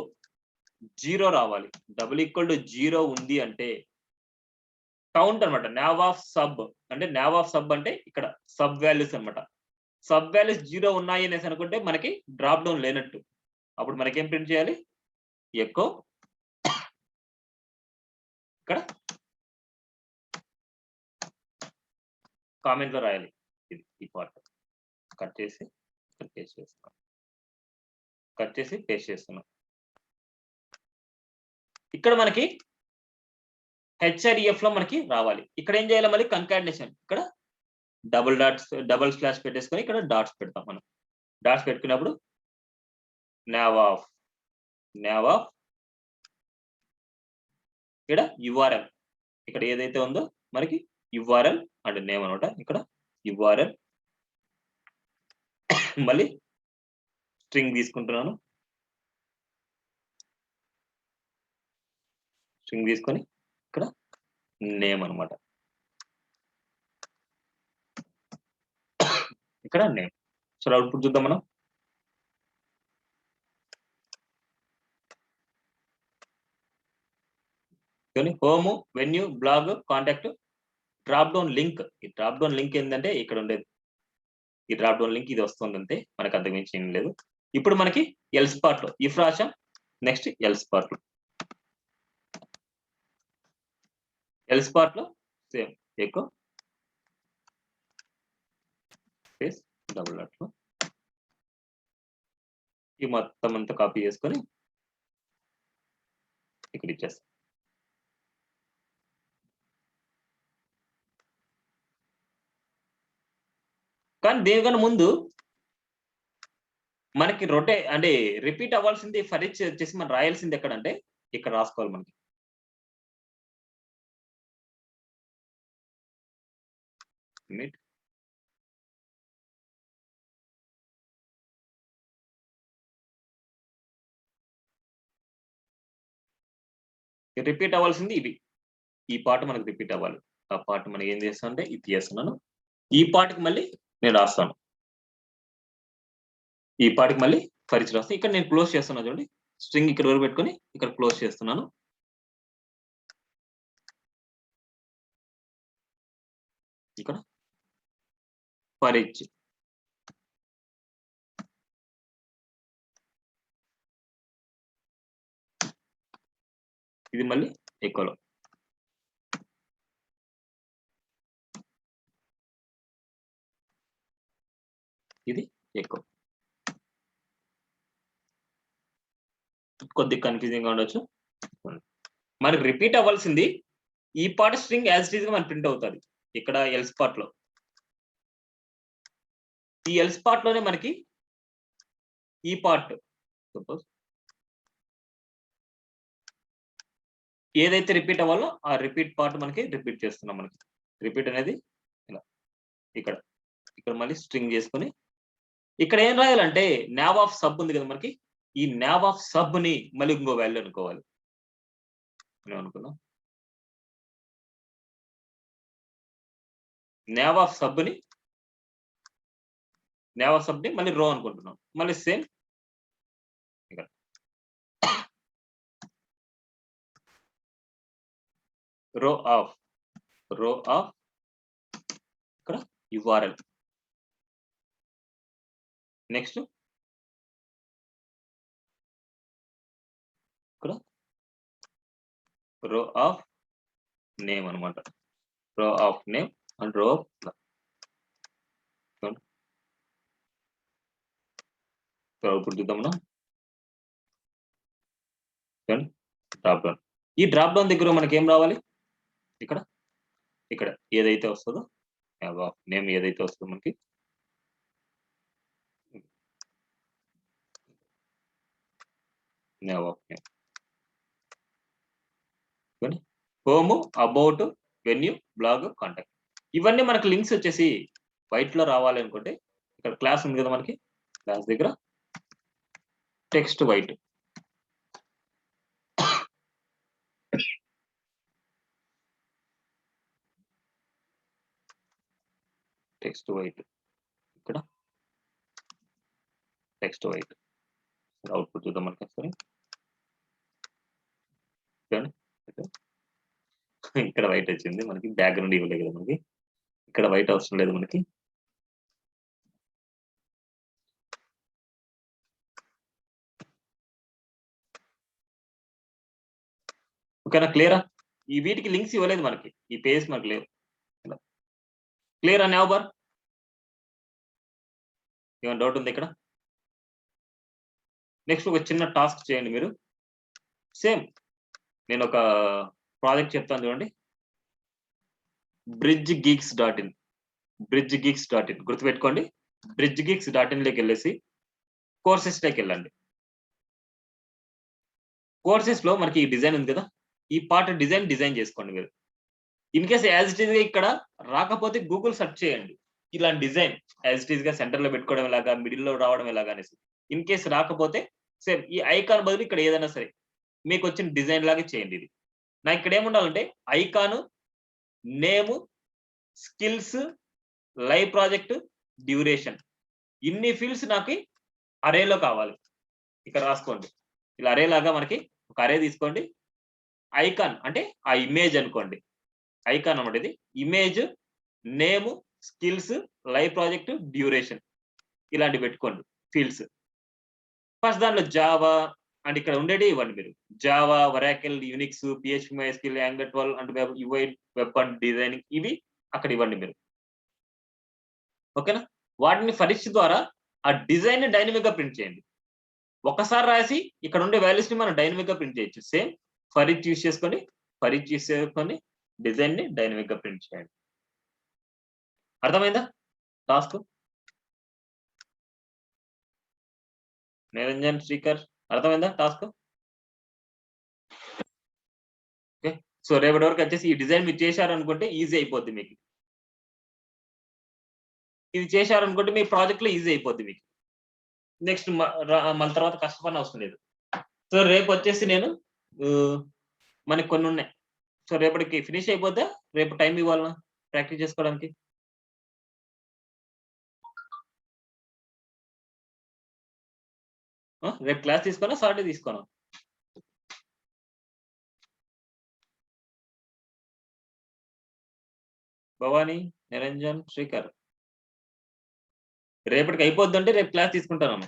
0 రావాలి. $0 ఉంది అంటే కౌంట్ అన్నమాట. nav ఆఫ్ సబ్ అంటే nav ఆఫ్ సబ్ అంటే ఇక్కడ సబ్ వాల్యూస్ అన్నమాట. సబ్ వాల్యూస్ 0 ఉన్నాయి అనేసి అనుకుంటే మనకి డ్రాప్ డౌన్ లేనట్టు. అప్పుడు మనకి ఏం ప్రింట్ చేయాలి? ఎకో ఇక్కడ కామెంట్ లో రాయాలి. ఇది ఈ పార్ట్ కట్ చేసి పేస్ట్ చేస్తున్నాం. కట్ చేసి పేస్ట్ చేస్తున్నాం. ఇక్కడ మనకి HREF లో మనకి రావాలి. ఇక్కడ ఏం చేయాలి? మళ్ళీ కంకాటినేషన్ ఇక్కడ డబుల్ స్లాష్ పెట్టేసుకొని ఇక్కడ డాట్స్ పెడతాం. మనం డాట్స్ పెట్టుకున్నప్పుడు nav ఆఫ్ ఇక్కడ URL ఇక్కడ ఏదైతే ఉందో మనకి URL అండ్ నేమ్ అనమాట. ఇక్కడ URL మళ్ళీ స్ట్రింగ్ తీసుకుంటున్నాను. స్ట్రింగ్ తీసుకొని ఇక్కడ నేమ్ అనమాట. ఇక్కడ నేమ్ సరే అవుట్పుట్ చూద్దాం మనం. Home, venue, blog, contact, drop down link. ఈ డ్రాప్ డౌన్ లింక్ ఏంటంటే ఇక్కడ ఉండేది. ఈ డ్రాప్ డౌన్ లింక్ ఇది వస్తుంది అంతే, మనకు అంతకు మించి ఏం లేదు. ఇప్పుడు మనకి ఎల్స్ పార్ట్ లో ఇఫ్ రాశాం, నెక్స్ట్ ఎల్స్ పార్ట్ లో same echo space double dot లో ఈ మొత్తం అంతా కాపీ చేసుకొని ఇక్కడ ఇచ్చేస్తాం. కానీ దేనికన్నా ముందు మనకి అంటే రిపీట్ అవ్వాల్సింది ఫర్ ఈచ్ వచ్చేసి మనం రాయాల్సింది ఎక్కడంటే ఇక్కడ రాసుకోవాలి. మనకి రిపీట్ అవ్వాల్సింది ఇవి. ఈ పార్ట్ మనకు రిపీట్ అవ్వాలి. ఆ పార్ట్ మనం ఏం చేస్తాం అంటే ఇది చేస్తున్నాను. ఈ పార్ట్కి మళ్ళీ నేను రాస్తాను. ఈ పార్ట్కి మళ్ళీ ఫర్ ఈచ్ రాస్తాను. ఇక్కడ నేను క్లోజ్ చేస్తున్నాను చూడండి, స్ట్రింగ్ ఇక్కడ వరకు పెట్టుకొని ఇక్కడ క్లోజ్ చేస్తున్నాను. ఇక్కడ ఫర్ ఈచ్ ఇది మళ్ళీ ఎకోలో ఇది ఎకో. కొద్దిగా కన్ఫ్యూజింగ్ గా ఉండొచ్చు. మనకి రిపీట్ అవ్వాల్సింది ఈ part string as it is గా మనకి ప్రింట్ అవుతుంది. ఇక్కడ ఎల్స్ పార్ట్ లో, ఈ ఎల్స్ పార్ట్ లోనే మనకి ఈ పార్ట్ సపోజ్ ఏదైతే రిపీట్ అవ్వాలో ఆ రిపీట్ పార్ట్ మనకి రిపీట్ చేస్తున్నాం. మనకి రిపీట్ అనేది ఇలా ఇక్కడ ఇక్కడ మళ్ళీ స్ట్రింగ్ చేసుకొని ఇక్కడ ఏం రాయాలంటే nav ఆఫ్ సబ్ ఉంది కదా మనకి, ఈ nav ఆఫ్ సబ్ ని మళ్ళీ ఇంకో వాల్యూ అనుకోవాలి. అనుకున్నాం nav ఆఫ్ సబ్ ని మళ్ళీ రో అనుకుంటున్నాం. మళ్ళీ సేమ్ ఇక్కడ రో ఆఫ్ ఇక్కడ URL. నెక్స్ట్ ఇక్కడ రో ఆఫ్ నేమ్ అనమాట. రో ఆఫ్ నేమ్ అండ్ రో ఆఫ్ అవుట్పుట్ చూద్దాం మనం. Drop down. ఈ డ్రాప్ డౌన్ దగ్గర మనకి ఏం రావాలి, ఇక్కడ ఏదైతే వస్తుందో నేమ్ ఏదైతే వస్తుందో మనకి home, about, venue, blog, contact. ఇవన్నీ మనకు లింక్స్ వచ్చేసి వైట్ లో రావాలి అనుకుంటే ఇక్కడ క్లాస్ ఉంది కదా మనకి, క్లాస్ దగ్గర టెక్స్ట్ వైట్, టెక్స్ట్ వైట్, ఇక్కడ టెక్స్ట్ వైట్. అవుట్పుట్ చూద్దాం మనకి ఒకసారి. ఇక్కడ వైట్ వచ్చింది మనకి, బ్యాక్గ్రౌండ్ ఇవ్వలేదు కదా మనకి, ఇక్కడ వైట్ అవసరం లేదు మనకి. ఓకేనా, క్లియరా? ఈ వీటికి లింక్స్ ఇవ్వలేదు మనకి, ఈ పేజ్ మనకు లేవు. క్లియర్ అని బార్? ఏమైనా డౌట్ ఉంది ఇక్కడ? నెక్స్ట్ ఒక చిన్న టాస్క్ చేయండి మీరు. సేమ్ నేను ఒక ప్రాజెక్ట్ చెప్తాను చూడండి, bridgegeeks.in. గుర్తుపెట్టుకోండి, bridgegeeks.in లోకి వెళ్ళేసి కోర్సెస్ లోకి వెళ్ళండి. కోర్సెస్ లో మనకి ఈ డిజైన్ ఉంది కదా, ఈ పార్ట్ డిజైన్ చేసుకోండి మీరు. In case as it is గా ఇక్కడ రాకపోతే గూగుల్ సెర్చ్ చేయండి, ఇలాంటి డిజైన్ యాజ్ ఇట్ ఈస్ గా సెంటర్ లో పెట్టుకోవడం ఎలాగా, మిడిల్ లో రావడం ఎలాగా అనేసి. ఇన్ కేస్ రాకపోతే సేమ్ ఈ ఐకాన్ బదులు ఇక్కడ ఏదైనా సరే మీకు వచ్చిన డిజైన్ లాగా చేయండి. ఇది నాకు ఇక్కడ ఏముండాలంటే icon, name, skills, live project, duration ఇన్ని ఫీల్డ్స్ నాకు అరేలో కావాలి. ఇక్కడ రాసుకోండి. ఇలా అరే లాగా మనకి ఒక అరే తీసుకోండి. ఐకాన్ అంటే ఆ ఇమేజ్ అనుకోండి. ఐకాన్ అన్నమాట ఇది. Image, name, skills, live project, duration ఇలాంటివి పెట్టుకోండి ఫీల్డ్స్. ఫస్ట్ దాంట్లో జావా అండ్ ఇక్కడ ఉండేవి ఇవ్వండి మీరు. Java, Oracle, Unix, PHP, MySQL, angular 12 and web and designing ఇవి అక్కడ ఇవ్వండి మీరు. ఓకేనా? వాటిని పరీక్ష ద్వారా ఆ డిజైన్ డైనమిక్ గా ప్రింట్ చేయండి. ఒకసారి రాసి ఇక్కడ ఉండే వాల్యూస్ ని మనం డైనమిక్ గా ప్రింట్ చేయొచ్చు. సేమ్ ఫర్ ఈచ్ యూస్ చేసుకొని డిజైన్ ని డైనమిక్ గా ప్రింట్ చేయండి. అర్థమైందా టాస్క్? నిరంజన్, శ్రీకర్ అర్థమైందా టాస్క్? ఓకే. సో రేపటి వరకు వచ్చేసి ఈ డిజైన్ మీరు చేశారనుకుంటే ఈజీ అయిపోద్ది మీకు. ఇది చేశారనుకుంటే మీ ప్రాజెక్ట్ లో ఈజీ అయిపోద్ది మీకు. నెక్స్ట్ మళ్ళీ తర్వాత కష్టపడిన అవసరం లేదు. సో రేపు వచ్చేసి నేను మనకి కొన్ని ఉన్నాయి. సో రేపటికి ఫినిష్ అయిపోతే రేపు టైం ఇవ్వాలనా ప్రాక్టీస్ చేసుకోవడానికి? రేపు క్లాస్ తీసుకోనా సాటర్డే తీసుకోనా? భవానీ, నిరంజన్, శ్రీకర్ రేపటికి అయిపోద్దంటే రేపు క్లాస్ తీసుకుంటాను.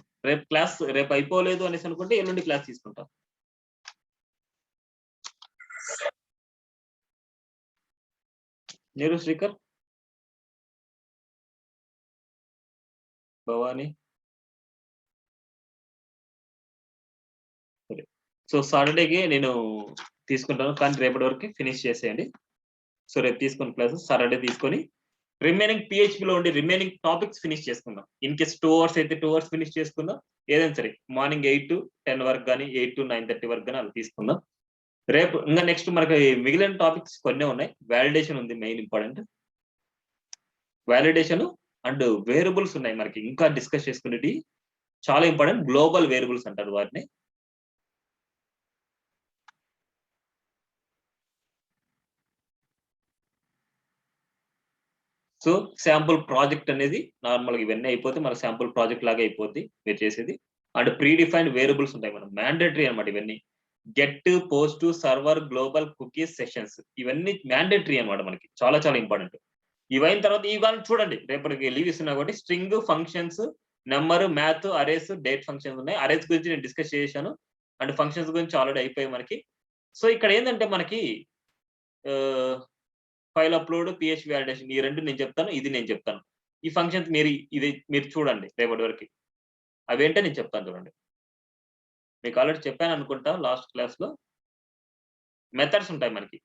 రేపు అయిపోలేదు అనేసి అనుకుంటే ఎల్లుండి క్లాస్ తీసుకుంటాం. మీరు శ్రీకర్, భవానీ సరే. సో సాటర్డేకి నేను తీసుకుంటాను కానీ రేపటి వరకు ఫినిష్ చేసేయండి. సో రేపు తీసుకుని క్లాస్ సాటర్డే తీసుకొని రిమైనింగ్ PHP లో ఉండి రిమైనింగ్ టాపిక్స్ ఫినిష్ చేసుకుందాం. ఇన్ కేస్ 2 hours అయితే 2 hours ఫినిష్ చేసుకుందాం. ఏదైనా సరే మార్నింగ్ 8 to 10 వరకు కానీ 8 to 9:30 వరకు కానీ అలా తీసుకుందాం. రేపు ఇంకా నెక్స్ట్ మనకి మిగిలిన టాపిక్స్ కొన్ని ఉన్నాయి. వాలిడేషన్ ఉంది main important. Validation and variables ఉన్నాయి మనకి ఇంకా డిస్కస్ చేసుకునేది చాలా ఇంపార్టెంట్. గ్లోబల్ వేరియబుల్స్ అంటారు వాటిని. సో శాంపుల్ ప్రాజెక్ట్ అనేది నార్మల్గా ఇవన్నీ అయిపోతే మన శాంపుల్ ప్రాజెక్ట్ లాగా అయిపోద్ది మీరు చేసేది. అండ్ ప్రీ డిఫైన్డ్ వేరియబుల్స్ ఉంటాయి మనం మ్యాండేటరీ అనమాట. ఇవన్నీ get, post, server, global, cookies, sessions ఇవన్నీ మ్యాండేటరీ అనమాట మనకి చాలా చాలా ఇంపార్టెంట్. ఇవైన తర్వాత ఇవాళ చూడండి రేపటికి లీవ్ ఇస్తున్నా కాబట్టి string, functions, number, math, arrays, date functions ఉన్నాయి. అరేస్ గురించి నేను డిస్కస్ చేశాను అండ్ ఫంక్షన్స్ గురించి ఆల్రెడీ అయిపోయాయి మనకి. సో ఇక్కడ ఏంటంటే మనకి ఫైల్ అప్లోడ్, PHP వాలిడేషన్ ఈ రెండు నేను చెప్తాను, ఇది నేను చెప్తాను. ఈ ఫంక్షన్స్ మీరు చూడండి రేపటి వరకు. అవేంటో నేను చెప్తాను చూడండి. మీకు ఆల్రెడీ చెప్పాను అనుకుంటా లాస్ట్ క్లాస్ లో. మెథడ్స్ ఉంటాయి మనకి.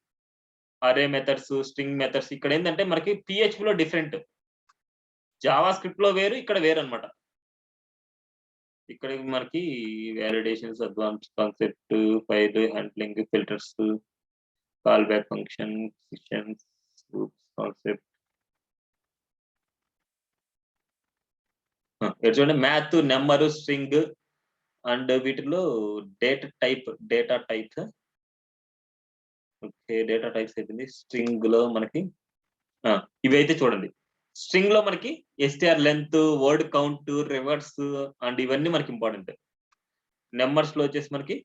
అరే మెథడ్స్, స్ట్రింగ్ మెథడ్స్. ఇక్కడ ఏంటంటే మనకి PHP లో డిఫరెంట్, జావా స్క్రిప్ట్ లో వేరు, ఇక్కడ వేరు అనమాట. ఇక్కడ మనకి validations, advance concept, file handling, filters, call back function, sessions, concept. చూడండి మ్యాథ్, నెంబర్, స్ట్రింగ్ అండ్ వీటిలో data types. Okay data types అయిపోయింది. స్ట్రింగ్ లో మనకి ఇవి అయితే చూడండి. స్ట్రింగ్ లో మనకి STR length, word count, reverse and ఇవన్నీ మనకి ఇంపార్టెంట్. నెంబర్స్ లో వచ్చేసి మనకి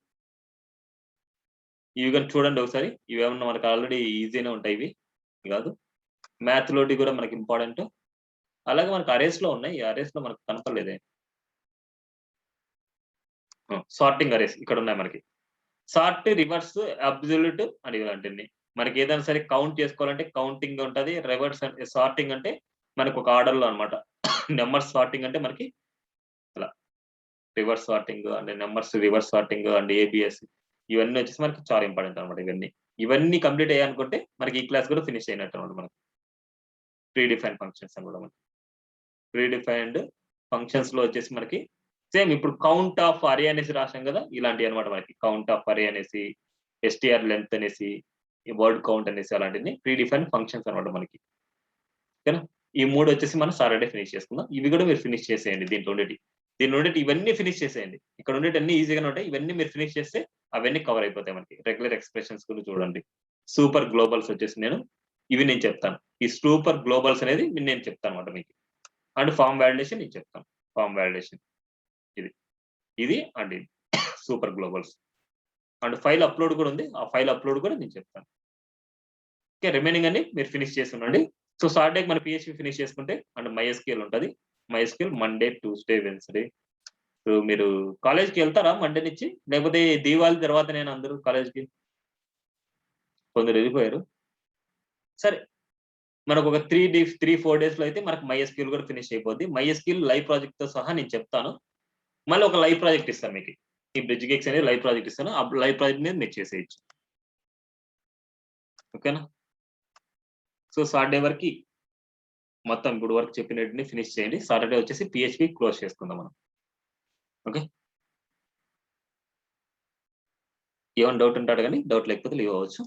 ఇవి కానీ చూడండి ఒకసారి. ఇవేమన్నా మనకి ఆల్రెడీ ఈజీనే ఉంటాయి, ఇవి కాదు. మ్యాథ్ లోటి కూడా మనకి ఇంపార్టెంట్. అలాగే మనకి అరేస్ లో ఉన్నాయి. ఈ అరేస్ లో మనకు కనపడలేదే. సార్టింగ్ అరేస్ ఇక్కడ ఉన్నాయి మనకి. సార్ట్, రివర్స్, అబ్సల్యూట్ అని ఇలాంటివి. మనకి ఏదైనా సరే కౌంట్ చేసుకోవాలంటే కౌంటింగ్ ఉంటది. రివర్స్ అంటే సార్టింగ్ అంటే మనకు ఒక ఆర్డర్ లో అనమాట. నెంబర్స్ సార్టింగ్ అంటే మనకి ఇలా రివర్స్ సార్టింగ్ అంటే numbers reverse sorting and ABS ఇవన్నీ వచ్చేసి మనకి చాలా ఇంపార్టెంట్ అనమాట. ఇవన్నీ కంప్లీట్ అయ్యానుకుంటే మనకి ఈ క్లాస్ కూడా ఫినిష్ అయినట్టు అనమాట. మనకి ప్రీ డిఫైన్డ్ ఫంక్షన్స్ అనమాట. మనకి ప్రీ డిఫైన్డ్ ఫంక్షన్స్ లో వచ్చేసి మనకి సేమ్ ఇప్పుడు కౌంట్ ఆఫ్ అరే అనేసి రాసాం కదా, ఇలాంటివి అనమాట మనకి. కౌంట్ ఆఫ్ అరే అనేసి, STR లెంత్ అనేసి, వర్డ్ కౌంట్ అనేసి అలాంటివి ప్రీ డిఫైన్డ్ ఫంక్షన్స్ అనమాట మనకి. ఓకేనా? ఈ 3 వచ్చేసి మనం సాటర్డే ఫినిష్ చేసుకుందాం. ఇవి కూడా మీరు ఫినిష్ చేసేయండి. దీంట్లో ఉండేటి ఇవన్నీ ఫినిష్ చేసేయండి. ఇక్కడ ఉండేటి అన్ని ఈజీగానే ఉంటాయి. ఇవన్నీ మీరు ఫినిష్ చేస్తే అవన్నీ కవర్ అయిపోతాయి మనకి. రెగ్యులర్ ఎక్స్ప్రెషన్స్ కూడా చూడండి. సూపర్ గ్లోబల్స్ వచ్చేసి ఇవి నేను చెప్తాను. ఈ సూపర్ గ్లోబల్స్ అనేది నేను చెప్తాను అనమాట మీకు. అండ్ ఫార్మ్ వాలిడేషన్ నేను చెప్తాను. ఫార్మ్ వాలిడేషన్ ఇది అండ్ ఇది సూపర్ గ్లోబల్స్ అండ్ ఫైల్ అప్లోడ్ కూడా ఉంది. ఆ ఫైల్ అప్లోడ్ కూడా నేను చెప్తాను. ఓకే, రిమైనింగ్ అన్ని మీరు ఫినిష్ చేసి ఉండండి. సో సాటర్డే మన పిహెచ్పి ఫినిష్ చేసుకుంటే అండ్ MySQL ఉంటుంది. MySQL Monday, Tuesday, Wednesday. So మీరు కాలేజ్కి వెళ్తారా మండే నుంచి, లేకపోతే దీవాళి తర్వాత నేను అందరూ కాలేజ్కి కొందరు వెళ్ళిపోయారు. సరే, మనకు ఒక 3-4 డేస్ లో అయితే మనకు MySQL కూడా ఫినిష్ అయిపోద్ది. MySQL లైవ్ ప్రాజెక్ట్ తో సహా నేను చెప్తాను. మళ్ళీ ఒక లైవ్ ప్రాజెక్ట్ ఇస్తాను మీకు. ఈ బ్రిడ్జ్ గిగ్స్ అనేది లైవ్ ప్రాజెక్ట్ ఇస్తాను. ఆ లైవ్ ప్రాజెక్ట్ మీద మీరు చేసేయచ్చు. ఓకేనా? సో సాటర్డే వరకు మొత్తం ఇప్పుడు వరకు చెప్పినట్టుని ఫినిష్ చేయండి. సాటర్డే వచ్చేసి పిహెచ్పి క్లోజ్ చేసుకుందాం మనం. ఓకే, ఏమైనా డౌట్ ఉంటాడు కానీ డౌట్ లేకపోతే లీవ్ అవ్వచ్చు.